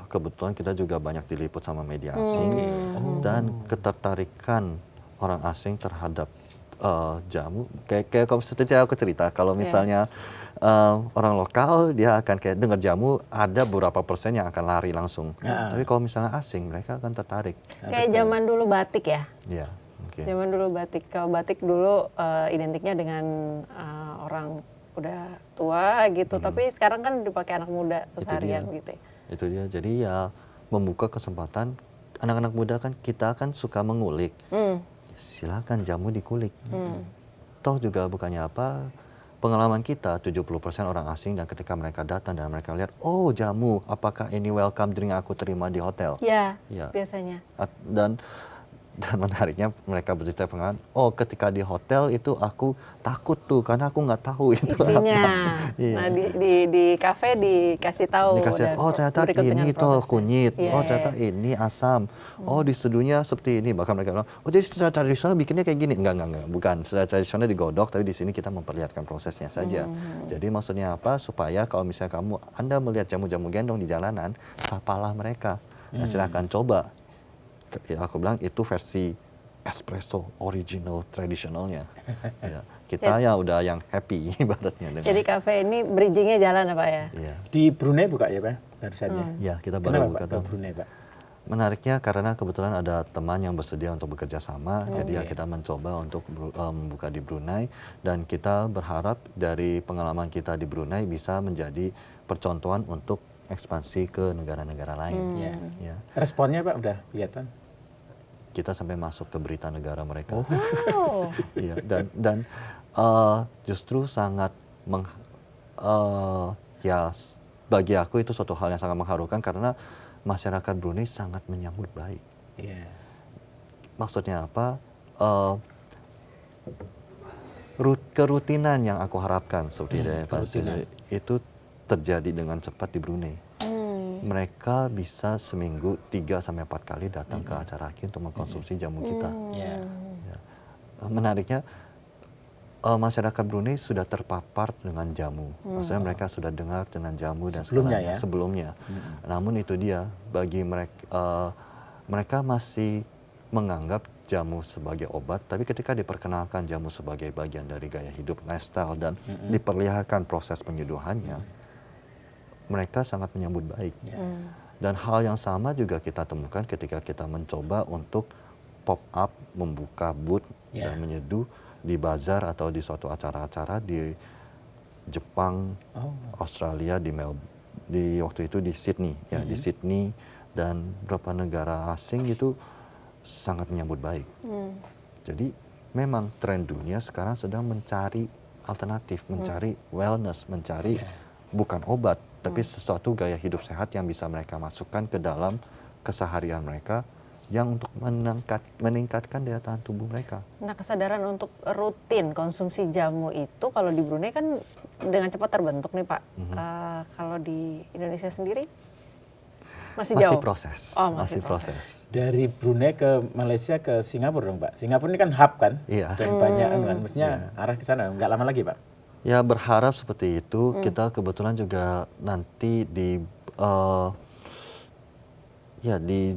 kebetulan kita juga banyak diliput sama media asing dan ketertarikan orang asing terhadap jamu kayak kalau seperti aku cerita kalau misalnya orang lokal dia akan kayak dengar jamu ada beberapa persen yang akan lari langsung. Tapi kalau misalnya asing mereka akan tertarik. Kayak zaman dulu batik ya? Iya, mungkin. Zaman dulu batik. Kalau batik dulu identiknya dengan orang udah tua gitu, tapi sekarang kan dipakai anak muda seharian gitu ya. Itu dia, jadi ya membuka kesempatan anak-anak muda kan kita kan suka mengulik. Silakan jamu dikulik. Toh juga bukannya apa, pengalaman kita 70% orang asing dan ketika mereka datang dan mereka lihat, oh jamu, apakah ini welcome drink aku terima di hotel? Ya, Ya. biasanya. Dan menariknya mereka bercerita pengalaman, oh ketika di hotel itu aku takut tuh karena aku nggak tahu itu Isinya. apa. Iya. Nah di kafe dikasih tahu. Dikasih, dan oh ternyata berikut dengan ini toh prosesnya. kunyit, Iya, oh iya. ternyata ini asam, oh diseduhnya seperti ini. Bahkan mereka bilang, oh jadi secara tradisional bikinnya kayak gini. Enggak, bukan. Secara tradisional digodok, tapi di sini kita memperlihatkan prosesnya saja. Jadi maksudnya apa? Supaya kalau misalnya Anda melihat jamu-jamu gendong di jalanan, sapalah mereka. Nah, silakan coba. Ya, aku bilang itu versi espresso original tradisionalnya. Ya, kita ya udah yang happy ibaratnya. Dengan, Jadi kafe ini bridgingnya jalan apa ya? iya. Di Brunei buka ya Pak barusan ya? Ya, kita Kenapa baru buka Pak ke tahun. Brunei Pak? Menariknya karena kebetulan ada teman yang bersedia untuk bekerja sama, jadi ya kita mencoba untuk membuka di Brunei dan kita berharap dari pengalaman kita di Brunei bisa menjadi percontohan untuk ekspansi ke negara-negara lain. Ya. Responnya Pak udah kelihatan? Kita sampai masuk ke berita negara mereka. Oh. Iya, dan justru sangat ya bagi aku itu suatu hal yang sangat mengharukan karena masyarakat Brunei sangat menyambut baik. Iya. Maksudnya apa? Kerutinan yang aku harapkan seperti itu terjadi dengan cepat di Brunei. Mereka bisa seminggu 3-4 kali datang ke acara Aki untuk mengkonsumsi jamu kita. Ya. Ya. Menariknya masyarakat Brunei sudah terpapar dengan jamu. Maksudnya mereka sudah dengar dengan jamu dan Sebelumnya sebelumnya. Namun itu dia bagi mereka mereka masih menganggap jamu sebagai obat, tapi ketika diperkenalkan jamu sebagai bagian dari gaya hidup lifestyle dan diperlihatkan proses penyeduhannya, mereka sangat menyambut baik. Dan hal yang sama juga kita temukan ketika kita mencoba untuk pop up, membuka booth dan menyeduh di bazar atau di suatu acara-acara di Jepang, Australia, di waktu itu di Sydney, ya di Sydney dan beberapa negara asing itu sangat menyambut baik. Jadi memang tren dunia sekarang sedang mencari alternatif, mencari wellness, mencari bukan obat, tapi sesuatu gaya hidup sehat yang bisa mereka masukkan ke dalam keseharian mereka yang untuk meningkatkan daya tahan tubuh mereka. Nah, kesadaran untuk rutin konsumsi jamu itu kalau di Brunei kan dengan cepat terbentuk nih Pak. Kalau di Indonesia sendiri masih jauh? Proses. Oh, masih proses. Dari Brunei ke Malaysia ke Singapura dong Pak. Singapura ini kan hub kan, Iya. dan banyak kan, mestinya arah ke sana, nggak lama lagi Pak. Ya berharap seperti itu. Kita kebetulan juga nanti di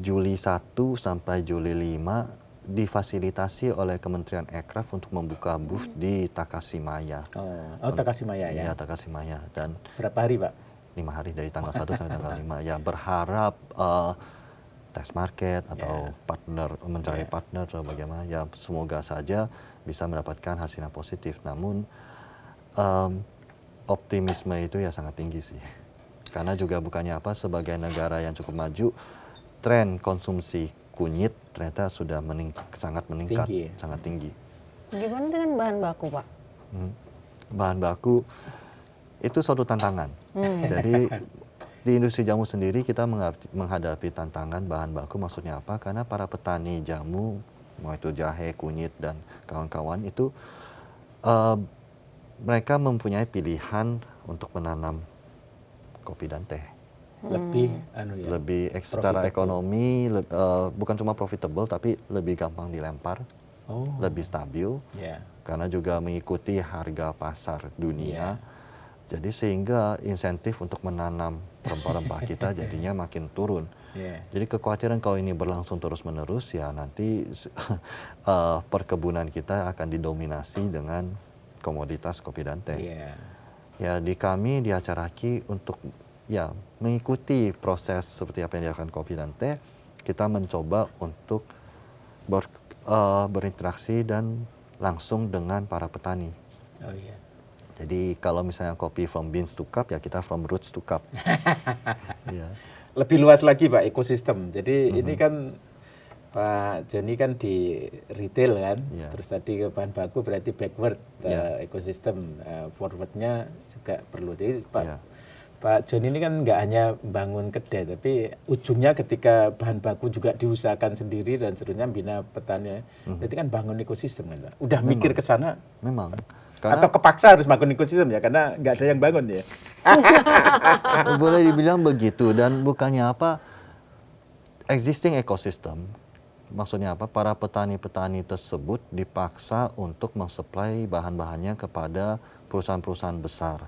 Juli 1 sampai Juli 5 difasilitasi oleh Kementerian Aircraft untuk membuka booth di Takashimaya. Oh Takashimaya ya. Ya, Takashimaya. Dan Berapa hari Pak? 5 hari dari tanggal 1 sampai tanggal 5. Ya berharap test market atau partner, mencari partner atau bagaimana. Ya semoga saja bisa mendapatkan hasil yang positif. Namun optimisme itu ya sangat tinggi sih. Karena juga bukannya apa, sebagai negara yang cukup maju, tren konsumsi kunyit ternyata sudah sangat meningkat, tinggi, ya? sangat tinggi. Gimana dengan bahan baku Pak? Bahan baku itu suatu tantangan. Jadi di industri jamu sendiri kita menghadapi tantangan bahan baku. Maksudnya apa? Karena para petani jamu, mau itu jahe, kunyit dan kawan-kawan itu mereka mempunyai pilihan untuk menanam kopi dan teh. Lebih secara ekonomi bukan cuma profitable tapi lebih gampang dilempar, lebih stabil, karena juga mengikuti harga pasar dunia. Jadi sehingga insentif untuk menanam rempah-rempah kita jadinya makin turun. Jadi kekhawatiran kalau ini berlangsung terus-menerus ya nanti perkebunan kita akan didominasi dengan komoditas kopi dan teh. Ya di kami di acara Ki untuk ya mengikuti proses seperti apa yang dilakukan kopi dan teh, kita mencoba untuk berinteraksi dan langsung dengan para petani. Jadi kalau misalnya kopi from beans to cup, ya kita from roots to cup. Lebih luas lagi Pak ekosistem. Jadi ini kan Pak Joni kan di retail kan, terus tadi ke bahan baku berarti backward ekosistem, forwardnya juga perlu. Jadi Pak Joni ini kan nggak hanya bangun kedai, tapi ujungnya ketika bahan baku juga diusahakan sendiri dan seterusnya bina petani, berarti kan bangun ekosistem kan Pak. Udah mikir ke sana? Memang. Atau kepaksa harus bangun ekosistem ya, karena nggak ada yang bangun ya? Boleh dibilang begitu, dan bukannya apa, existing ekosistem, maksudnya apa, para petani-petani tersebut dipaksa untuk mensuplai bahan-bahannya kepada perusahaan-perusahaan besar.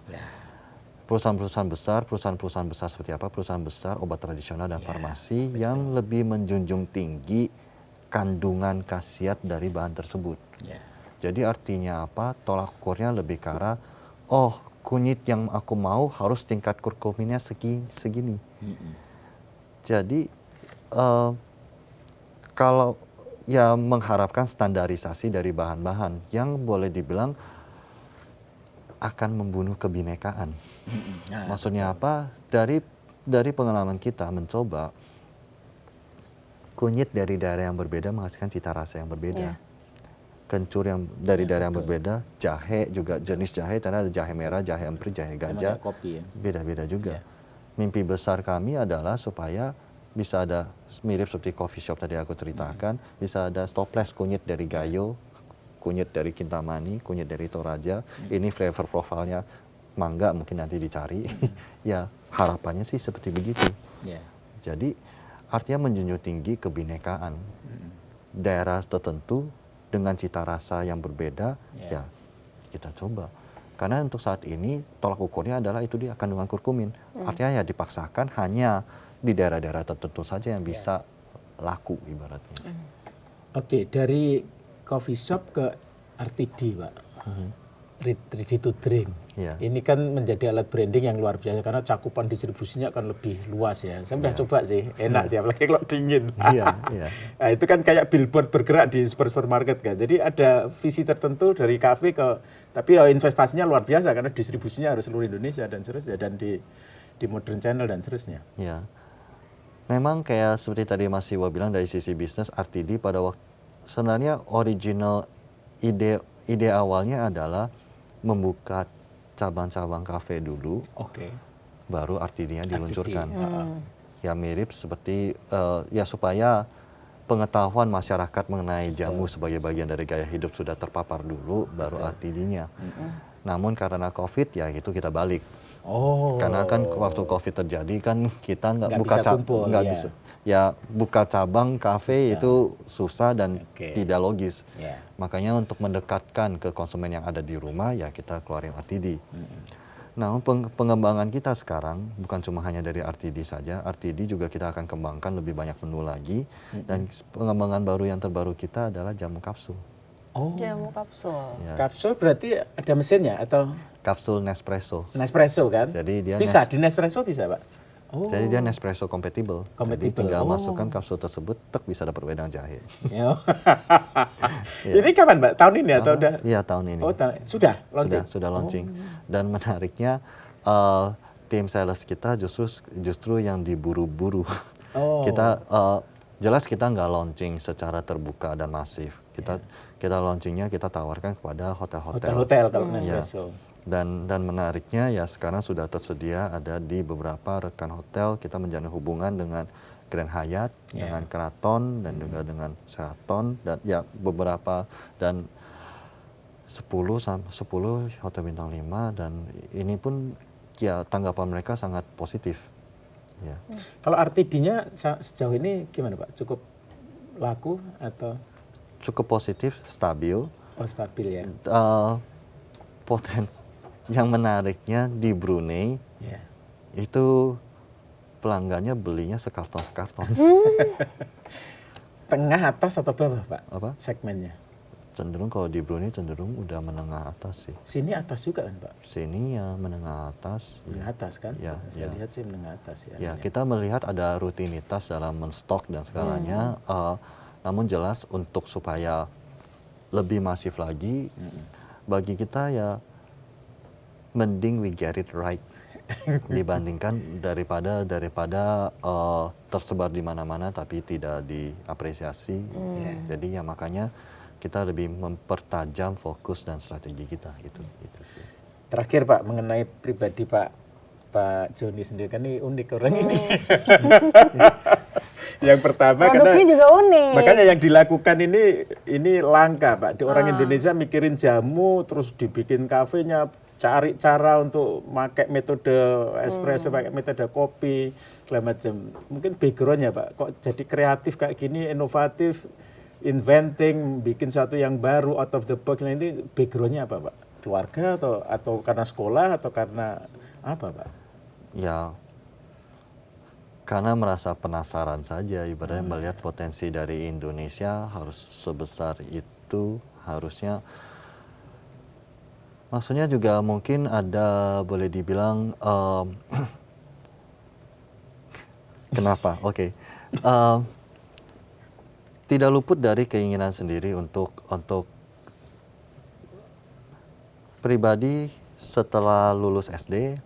Perusahaan-perusahaan besar seperti apa? Perusahaan besar obat tradisional dan farmasi yang lebih menjunjung tinggi kandungan khasiat dari bahan tersebut. Jadi artinya apa? Tolak ukurnya lebih ke arah, kunyit yang aku mau harus tingkat kurkuminnya segini. Jadi kalau ya mengharapkan standarisasi dari bahan-bahan yang boleh dibilang akan membunuh kebinekaan. Maksudnya apa? Dari pengalaman kita mencoba kunyit dari daerah yang berbeda menghasilkan cita rasa yang berbeda. Kencur yang dari daerah yang berbeda, jahe juga jenis jahe, karena ada jahe merah, jahe emprit, jahe gajah, beda-beda juga. Mimpi besar kami adalah supaya bisa ada mirip seperti coffee shop tadi aku ceritakan, bisa ada stopless kunyit dari Gayo, kunyit dari Kintamani, kunyit dari Toraja. Ini flavor profilnya mangga, mungkin nanti dicari. Ya harapannya sih seperti begitu. Jadi artinya menjunjung tinggi kebinekaan. Daerah tertentu dengan cita rasa yang berbeda, ya kita coba. Karena untuk saat ini tolak ukurnya adalah itu dia kandungan kurkumin. Artinya ya dipaksakan hanya di daerah-daerah tertentu saja yang bisa laku ibaratnya. Oke, dari coffee shop ke RTD Pak, ready to drink. Ini kan menjadi alat branding yang luar biasa karena cakupan distribusinya akan lebih luas ya. Saya udah coba sih, enak sih, apalagi kalau dingin. Nah, itu kan kayak billboard bergerak di supermarket kan. Jadi ada visi tertentu dari kafe tapi investasinya luar biasa karena distribusinya harus seluruh Indonesia dan seterusnya, dan di modern channel dan seterusnya. Memang kayak seperti tadi Mas Iwa bilang dari sisi bisnis, RTD pada waktu sebenarnya original ide awalnya adalah membuka cabang-cabang kafe dulu, baru RTD-nya diluncurkan. Ya mirip seperti ya supaya pengetahuan masyarakat mengenai jamu sebagai bagian dari gaya hidup sudah terpapar dulu, baru RTD-nya. Namun karena COVID ya itu kita balik. Karena kan waktu COVID terjadi kan kita nggak buka kumpul, nggak bisa, ya buka cabang kafe itu susah dan tidak logis. Makanya untuk mendekatkan ke konsumen yang ada di rumah ya kita keluarin RTD. Nah, pengembangan kita sekarang bukan cuma hanya dari RTD saja, RTD juga kita akan kembangkan lebih banyak menu lagi, dan pengembangan baru yang terbaru kita adalah jamu kapsul. Jamu kapsul. Ya. Kapsul berarti ada mesinnya atau Kapsul Nespresso. Nespresso kan? Jadi dia bisa di Nespresso bisa, Pak? Jadi dia Nespresso compatible. Jadi tinggal masukkan kapsul tersebut, bisa dapat wedang jahe. Ini kapan, Pak? Tahun ini atau udah? Iya, tahun ini. Sudah launching. Sudah launching. Dan menariknya tim sales kita justru yang diburu-buru. Kita jelas kita nggak launching secara terbuka dan masif. Kita launchingnya kita tawarkan kepada hotel-hotel kalau Nespresso. Dan menariknya ya sekarang sudah tersedia ada di beberapa rekan hotel. Kita menjalin hubungan dengan Grand Hyatt, dengan Kraton, dan juga dengan Sheraton, dan ya beberapa, dan 10 hotel bintang 5, dan ini pun ya tanggapan mereka sangat positif. Ya. Kalau RTD-nya sejauh ini gimana, Pak? Cukup laku atau? Cukup positif, stabil. Stabil ya. Yang menariknya di Brunei itu pelanggannya belinya sekarton-sekarton. Tengah, atas atau bawah, Pak? Apa? Segmennya? Cenderung kalau di Brunei cenderung udah menengah atas sih. Sini atas juga kan, Pak? Sini ya menengah atas. Menengah atas kan? Ya, Saya lihat sih menengah atas ya. Ya, kita melihat ada rutinitas dalam menstok dan segalanya. Namun jelas untuk supaya lebih masif lagi, bagi kita ya mending we get it right dibandingkan daripada tersebar di mana-mana tapi tidak diapresiasi. Jadi ya makanya kita lebih mempertajam fokus dan strategi kita itu sih. Terakhir, Pak, mengenai pribadi Pak Joni sendiri, kan ini unik orang ini. Yang pertama produknya juga unik. Makanya yang dilakukan ini langka, Pak. Di orang Indonesia mikirin jamu terus dibikin kafenya, cari cara untuk pakai metode espresso, pakai metode kopi, segala macam. Mungkin backgroundnya, Pak, kok jadi kreatif kayak gini, inovatif, inventing, bikin sesuatu yang baru, out of the box. Nah, ini backgroundnya apa, Pak? Keluarga atau karena sekolah atau karena apa, Pak? Ya, karena merasa penasaran saja, ibaratnya melihat potensi dari Indonesia harus sebesar itu, harusnya. Maksudnya juga mungkin ada, boleh dibilang, kenapa? Oke. Tidak luput dari keinginan sendiri untuk pribadi setelah lulus SD,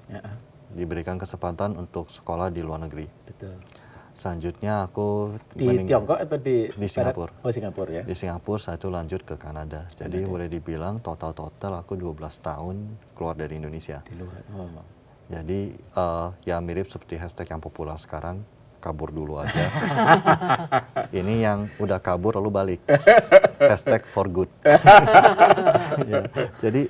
diberikan kesempatan untuk sekolah di luar negeri. Betul. Selanjutnya aku di Tiongkok atau di Singapura. Oh, Singapura ya. Di Singapura saya itu lanjut ke Kanada. Jadi boleh dibilang total aku 12 tahun keluar dari Indonesia. Di luar. Jadi ya mirip seperti hashtag yang populer sekarang, kabur dulu aja. Ini yang udah kabur lalu balik. Hashtag for good. Ya, jadi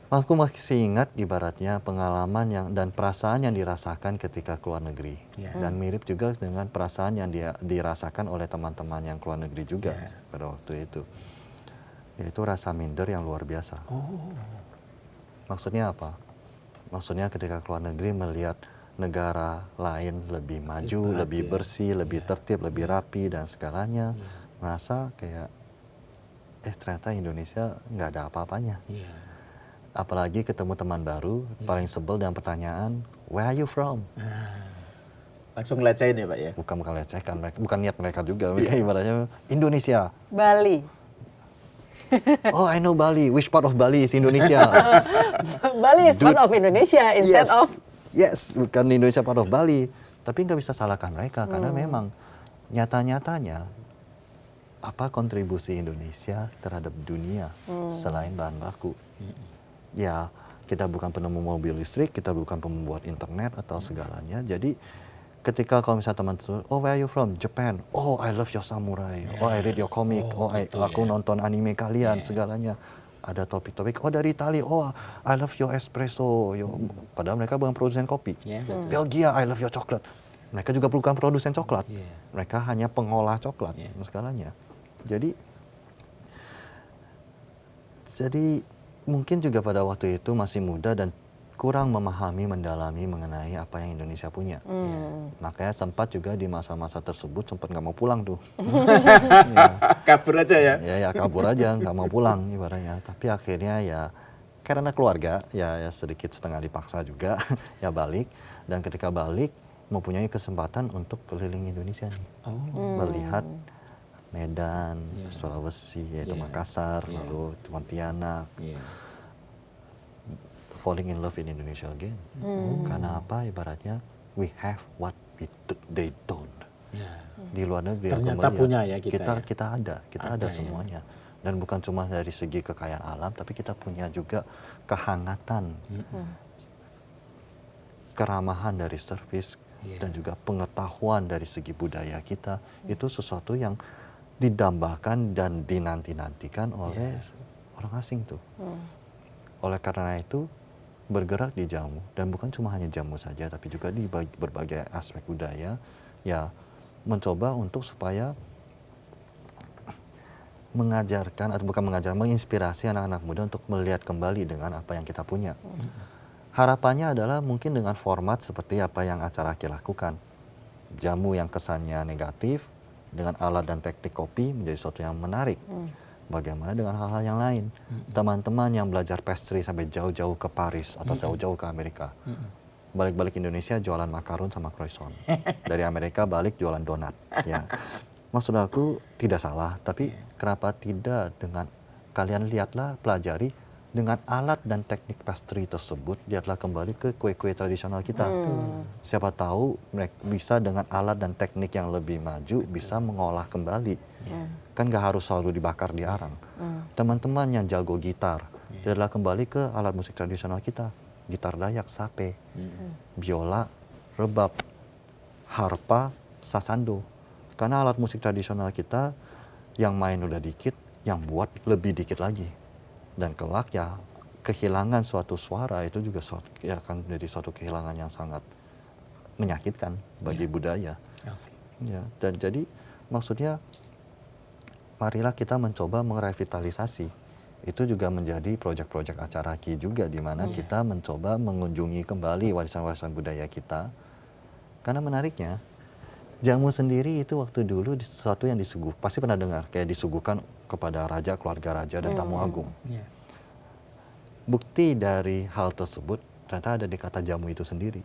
aku masih ingat ibaratnya pengalaman dan perasaan yang dirasakan ketika keluar negeri. Dan mirip juga dengan perasaan yang dirasakan oleh teman-teman yang keluar negeri juga pada waktu itu. Yaitu rasa minder yang luar biasa. Maksudnya apa? Maksudnya ketika keluar negeri melihat negara lain lebih maju, lebih bersih, lebih tertib, lebih rapi dan segalanya. Merasa kayak, ternyata Indonesia nggak ada apa-apanya. Apalagi ketemu teman baru, paling sebel dengan pertanyaan, where are you from? Langsung ngelecehin ya, Pak ya? Bukan lecehkan, bukan niat mereka juga. Mereka ibaratnya, Indonesia. Bali. Oh, I know Bali. Which part of Bali is Indonesia? Bali is part of Indonesia instead of... Yes, bukan Indonesia part of Bali. Tapi nggak bisa salahkan mereka, karena memang nyata-nyatanya, apa kontribusi Indonesia terhadap dunia selain bahan baku? Ya, kita bukan penemu mobil listrik, kita bukan pembuat internet atau segalanya. Jadi ketika kalau misalnya teman tuh, oh where are you from? Japan. Oh I love your samurai. Oh I read your comic. Aku nonton anime kalian segalanya. Ada topik-topik. Oh dari Itali. Oh I love your espresso. Padahal mereka bukan produsen kopi. Belgia, I love your chocolate. Mereka juga bukan produsen coklat. Mereka hanya pengolah coklat segalanya. Jadi mungkin juga pada waktu itu masih muda dan kurang memahami, mendalami mengenai apa yang Indonesia punya. Makanya sempat juga di masa-masa tersebut sempat nggak mau pulang tuh. Kabur aja ya? Ya kabur aja, nggak mau pulang ibaratnya. Tapi akhirnya ya karena keluarga ya sedikit setengah dipaksa juga ya balik. Dan ketika balik mempunyai kesempatan untuk keliling Indonesia nih, melihat Medan, Sulawesi, yaitu Makassar, lalu Pontianak. Falling in love in Indonesia again. Karena apa? Ibaratnya we have what they don't. Di luar negeri ternyata punya ya kita ada semuanya. Dan bukan cuma dari segi kekayaan alam, tapi kita punya juga kehangatan, keramahan dari servis, dan juga pengetahuan dari segi budaya kita. Itu sesuatu yang didambakan dan dinanti-nantikan oleh orang asing tuh. Oleh karena itu bergerak di jamu, dan bukan cuma hanya jamu saja, tapi juga di berbagai aspek budaya, ya mencoba untuk supaya mengajarkan, atau bukan mengajar, menginspirasi anak-anak muda untuk melihat kembali dengan apa yang kita punya. Harapannya adalah mungkin dengan format seperti apa yang acara Aki lakukan. Jamu yang kesannya negatif, dengan alat dan teknik kopi menjadi sesuatu yang menarik. Bagaimana dengan hal-hal yang lain? Teman-teman yang belajar pastry sampai jauh-jauh ke Paris atau jauh-jauh ke Amerika. Balik-balik Indonesia jualan makarun sama croissant. Dari Amerika balik jualan donat. Ya. Maksud aku tidak salah, tapi kenapa tidak dengan kalian lihatlah, pelajari dengan alat dan teknik pastry tersebut, lihatlah kembali ke kue-kue tradisional kita. Siapa tahu mereka bisa dengan alat dan teknik yang lebih maju bisa mengolah kembali. Kan gak harus selalu dibakar di arang. Teman-teman yang jago gitar, lihatlah kembali ke alat musik tradisional kita. Gitar Dayak, sape, biola, rebab, harpa, sasando. Karena alat musik tradisional kita yang main udah dikit, yang buat lebih dikit lagi. Dan kelak ya kehilangan suatu suara itu juga akan menjadi suatu kehilangan yang sangat menyakitkan bagi budaya. Ya, dan jadi maksudnya marilah kita mencoba merevitalisasi. Itu juga menjadi proyek-proyek acara Ki juga, di mana kita mencoba mengunjungi kembali warisan-warisan budaya kita. Karena menariknya jamu sendiri itu waktu dulu sesuatu yang pasti pernah dengar, kayak disuguhkan kepada raja, keluarga raja, dan tamu agung. Bukti dari hal tersebut ternyata ada di kata jamu itu sendiri.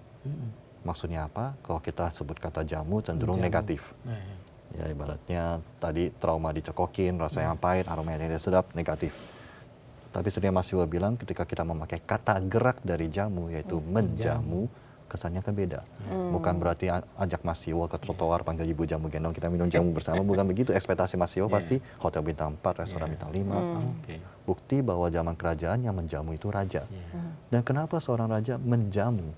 Maksudnya apa? Kalau kita sebut kata jamu cenderung negatif. Ya ibaratnya tadi trauma dicekokin, rasa yang pahit, aroma yang tidak sedap, negatif. Tapi sebenarnya Mas Siwa bilang ketika kita memakai kata gerak dari jamu, yaitu menjamu, kesannya kan beda. Bukan berarti ajak Mas Siwo ke trotoar, panggil ibu jamu gendong, kita minum jamu bersama. Bukan begitu. Ekspektasi Mas Siwo pasti hotel bintang 4, restoran bintang 5. Bukti bahwa zaman kerajaan yang menjamu itu raja. Dan kenapa seorang raja menjamu?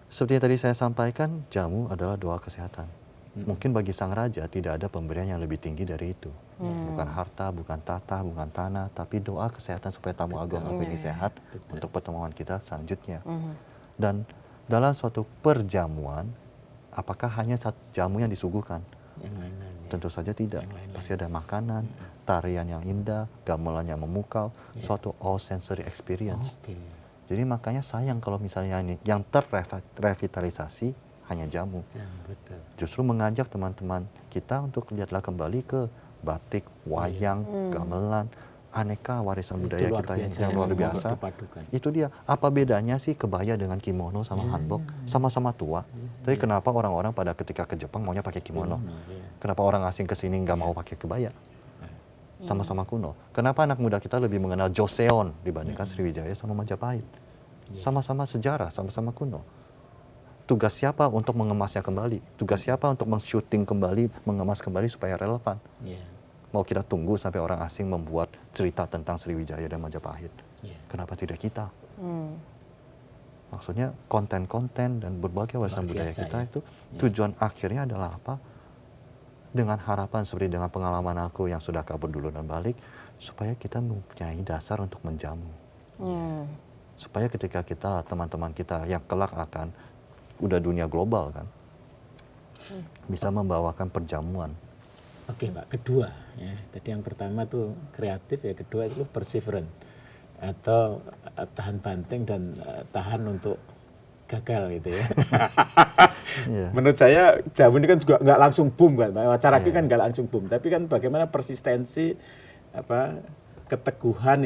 Seperti yang tadi saya sampaikan, jamu adalah doa kesehatan. Mungkin bagi sang raja tidak ada pemberian yang lebih tinggi dari itu. Bukan harta, bukan tahta, bukan tanah, tapi doa kesehatan supaya tamu agung aku ini sehat untuk pertemuan kita selanjutnya. Dan dalam suatu perjamuan, apakah hanya satu jamu yang disuguhkan? Tentu saja tidak. Pasti ada makanan, tarian yang indah, gamelan yang memukau, suatu all sensory experience. Jadi makanya sayang kalau misalnya ini yang terrevitalisasi hanya jamu. Justru mengajak teman-teman kita untuk lihatlah kembali ke batik, wayang, gamelan, aneka warisan budaya kita yang luar biasa. Itu dia. Apa bedanya sih kebaya dengan kimono sama hanbok? Sama-sama tua. Tapi kenapa orang-orang pada ketika ke Jepang maunya pakai kimono? Kenapa orang asing ke sini nggak mau pakai kebaya? Sama-sama kuno. Kenapa anak muda kita lebih mengenal Joseon dibandingkan Sriwijaya sama Majapahit? Sama-sama sejarah, sama-sama kuno. Tugas siapa untuk mengemasnya kembali? Tugas siapa untuk men-shooting kembali, mengemas kembali supaya relevan? Mau kita tunggu sampai orang asing membuat cerita tentang Sriwijaya dan Majapahit? Kenapa tidak kita? Maksudnya konten-konten dan berbagai warisan Luar budaya biasa, kita ya. itu tujuan akhirnya adalah apa? Dengan harapan seperti dengan pengalaman aku yang sudah kabur dulu dan balik, supaya kita mempunyai dasar untuk menjamu. Supaya ketika kita, teman-teman kita yang kelak akan udah dunia global kan, bisa membawakan perjamuan. Oke Pak, kedua ya. Tadi yang pertama tuh kreatif, ya kedua itu perseverance atau tahan banting dan tahan untuk gagal gitu ya. Iya. Menurut saya jamu ini kan juga nggak langsung boom kan, Pak. Acara ini kan nggak langsung boom, tapi kan bagaimana persistensi, keteguhan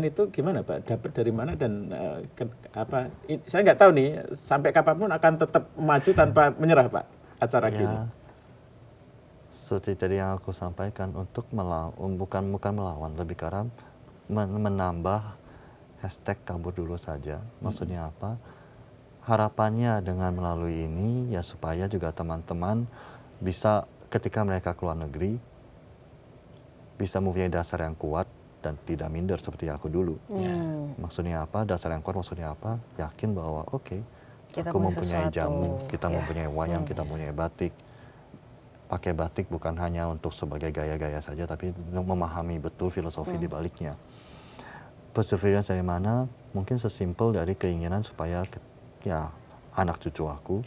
itu gimana Pak? Dapat dari mana dan saya nggak tahu nih sampai kapanpun akan tetap maju tanpa menyerah Pak acara Ya, gini. seperti tadi yang aku sampaikan, untuk bukan melawan, lebih ke arah menambah hashtag kabur dulu saja. Maksudnya apa? Harapannya dengan melalui ini ya supaya juga teman-teman bisa ketika mereka keluar negeri bisa mempunyai dasar yang kuat dan tidak minder seperti aku dulu. Maksudnya apa? Dasar yang kuat maksudnya apa? Yakin bahwa oke, Kita aku punya mempunyai sesuatu. jamu, kita Ya. mempunyai wayang, kita mempunyai batik. Pakai batik bukan hanya untuk sebagai gaya-gaya saja, tapi untuk memahami betul filosofi di baliknya. Perseverance dari mana? Mungkin sesimpel dari keinginan supaya ya anak cucu aku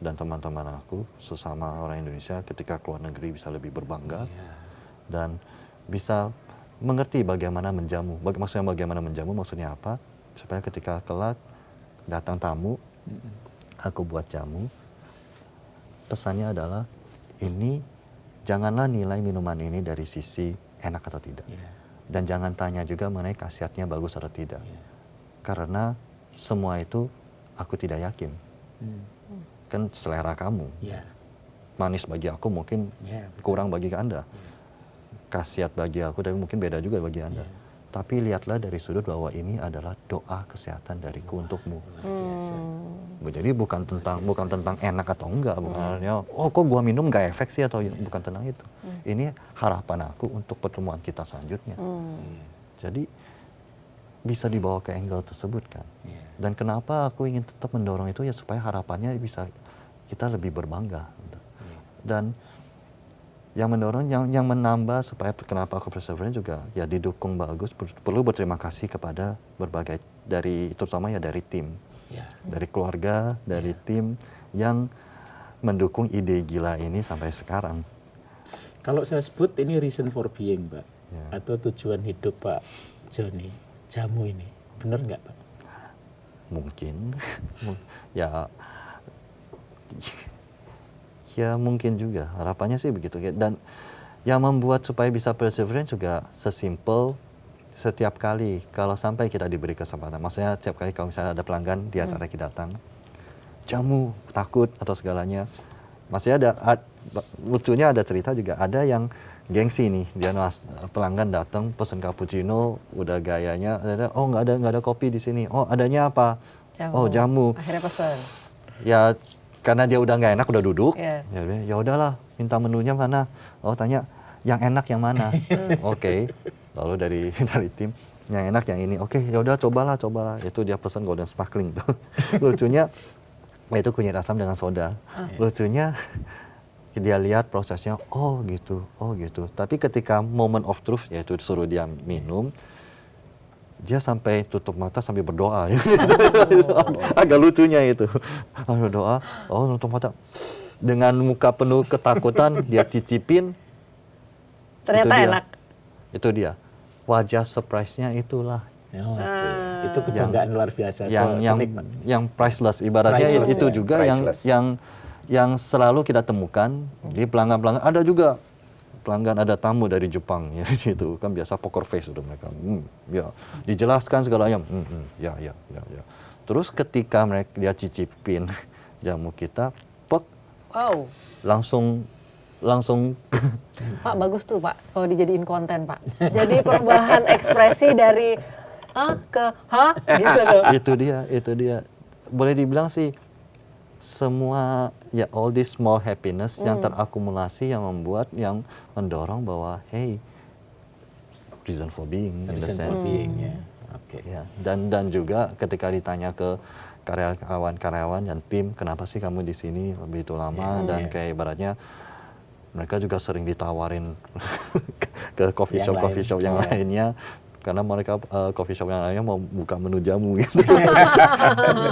dan teman-teman aku sesama orang Indonesia ketika keluar negeri bisa lebih berbangga dan bisa mengerti bagaimana menjamu. Maksudnya bagaimana menjamu maksudnya apa? Supaya ketika kelak datang tamu, aku buat jamu. Pesannya adalah ini janganlah nilai minuman ini dari sisi enak atau tidak. Dan jangan tanya juga mengenai khasiatnya bagus atau tidak. Karena semua itu aku tidak yakin. Kan selera kamu. Manis bagi aku mungkin kurang bagi Anda. Khasiat bagi aku tapi mungkin beda juga bagi Anda. Tapi lihatlah dari sudut bahwa ini adalah doa kesehatan dariku untukmu. Jadi bukan tentang enak atau enggak, bukan artinya oh kok gua minum nggak efek sih atau bukan tentang itu. Ini harapan aku untuk pertemuan kita selanjutnya. Jadi bisa dibawa ke angle tersebut kan. Dan kenapa aku ingin tetap mendorong itu ya supaya harapannya bisa kita lebih berbangga. Dan yang mendorong, yang menambah supaya kenapa aku perseverance juga ya didukung bagus, perlu berterima kasih kepada berbagai dari terutama ya dari tim, dari keluarga, dari tim yang mendukung ide gila ini sampai sekarang. Kalau saya sebut ini reason for being Pak, atau tujuan hidup Pak Joni, jamu ini, benar nggak Pak? Mungkin, ya mungkin juga harapannya sih begitu. Dan yang membuat supaya bisa perseverance juga sesimpel setiap kali kalau sampai kita diberi kesempatan, maksudnya setiap kali kalau misalnya ada pelanggan di acara kita datang, jamu takut atau segalanya, masih ada lucunya ada cerita juga, ada yang gengsi nih, dia pelanggan datang pesen cappuccino, udah gayanya, oh nggak ada kopi di sini, oh adanya apa? Jamu. Oh jamu. Akhirnya pesen. Ya karena dia udah nggak enak, udah duduk, Yeah. ya udahlah, minta menunya mana? Oh tanya, yang enak yang mana? Oke. Lalu dari tim, yang enak yang ini. Oke, ya udah cobalah. Itu dia pesan golden sparkling tuh. Lucunya, itu kunyit asam dengan soda. Lucunya dia lihat prosesnya, oh gitu. Tapi ketika moment of truth, yaitu suruh dia minum, dia sampai tutup mata sambil berdoa. Agak lucunya itu. Berdoa, tutup mata. Dengan muka penuh ketakutan, dia cicipin. Ternyata enak. Itu dia. Wajah surprise-nya itulah. Itu kebanggaan luar biasa. Yang priceless. Ibaratnya Priceless, itu ya. juga Priceless. yang selalu kita temukan di pelanggan-pelanggan. Ada juga pelanggan, ada tamu dari Jepang ya gitu kan, biasa poker face udah mereka. Ya, dijelaskan segalanya. Ya. Terus ketika dia cicipin jamu kita, Wow. langsung Pak bagus tuh Pak kalau dijadiin konten Pak. Jadi perubahan ekspresi dari ke gitu loh. itu dia. Boleh dibilang sih semua ya all this small happiness yang terakumulasi yang membuat, yang mendorong bahwa hey, reason for being in the Reason for sense. being, ya. Oke. Ya, dan juga ketika ditanya ke karyawan dan tim, kenapa sih kamu di sini begitu lama, dan kayak ibaratnya mereka juga sering ditawarin ke coffee shop yang lainnya, karena mereka coffee shop yang lainnya mau buka menu jamu gitu.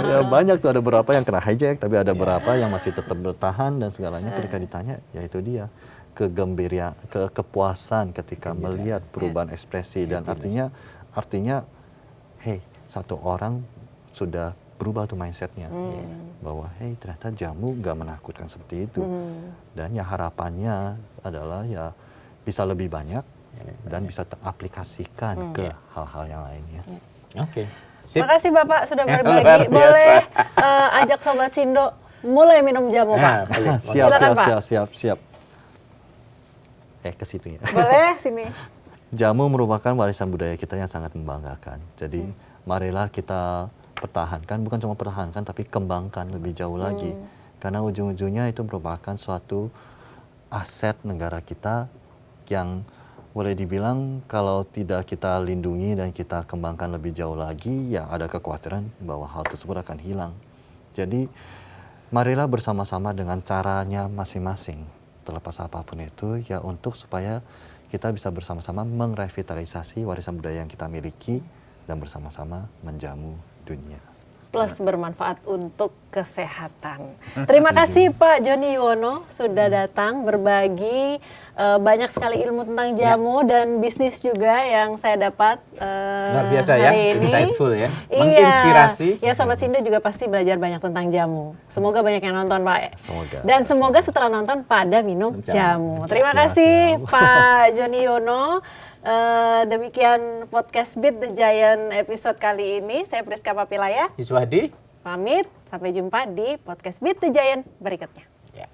Ya, banyak tuh, ada beberapa yang kena hijack, tapi ada beberapa yang masih tetap bertahan dan segalanya. Ketika ditanya, ya itu dia kepuasan ketika melihat perubahan ekspresi, dan artinya hey, satu orang sudah berubah tuh mindsetnya, bahwa hey, ternyata jamu nggak menakutkan seperti itu, dan ya harapannya adalah ya bisa lebih banyak dan bisa teraplikasikan ke hal-hal yang lainnya. Oke. Sip. Makasih Bapak sudah Luar berbagi. biasa. Boleh ajak Sobat Sindo mulai minum jamu, Pak. Silakan, Pak. Siap. Ke situ ya. Boleh sini. Jamu merupakan warisan budaya kita yang sangat membanggakan. Jadi marilah kita pertahankan, bukan cuma pertahankan, tapi kembangkan lebih jauh lagi. Karena ujung-ujungnya itu merupakan suatu aset negara kita yang boleh dibilang kalau tidak kita lindungi dan kita kembangkan lebih jauh lagi, ya ada kekhawatiran bahwa hal tersebut akan hilang. Jadi marilah bersama-sama dengan caranya masing-masing, terlepas apapun itu, ya untuk supaya kita bisa bersama-sama merevitalisasi warisan budaya yang kita miliki dan bersama-sama menjamu dunia. Plus bermanfaat untuk kesehatan. Terima kasih Pak Joni Yuwono sudah datang berbagi banyak sekali ilmu tentang jamu dan bisnis juga yang saya dapat Luar biasa ya, hari ini. insightful ya, Iya. menginspirasi. Ya Sobat Sindo juga pasti belajar banyak tentang jamu. Semoga banyak yang nonton Pak. Semoga. Dan semoga setelah nonton pada minum jamu. Terima Siap, kasih Pak Joni Yuwono. Demikian podcast Beat the Giant episode kali ini. Saya Priska Papilaya Iswadi. pamit. Sampai jumpa di podcast Beat the Giant berikutnya. Ya.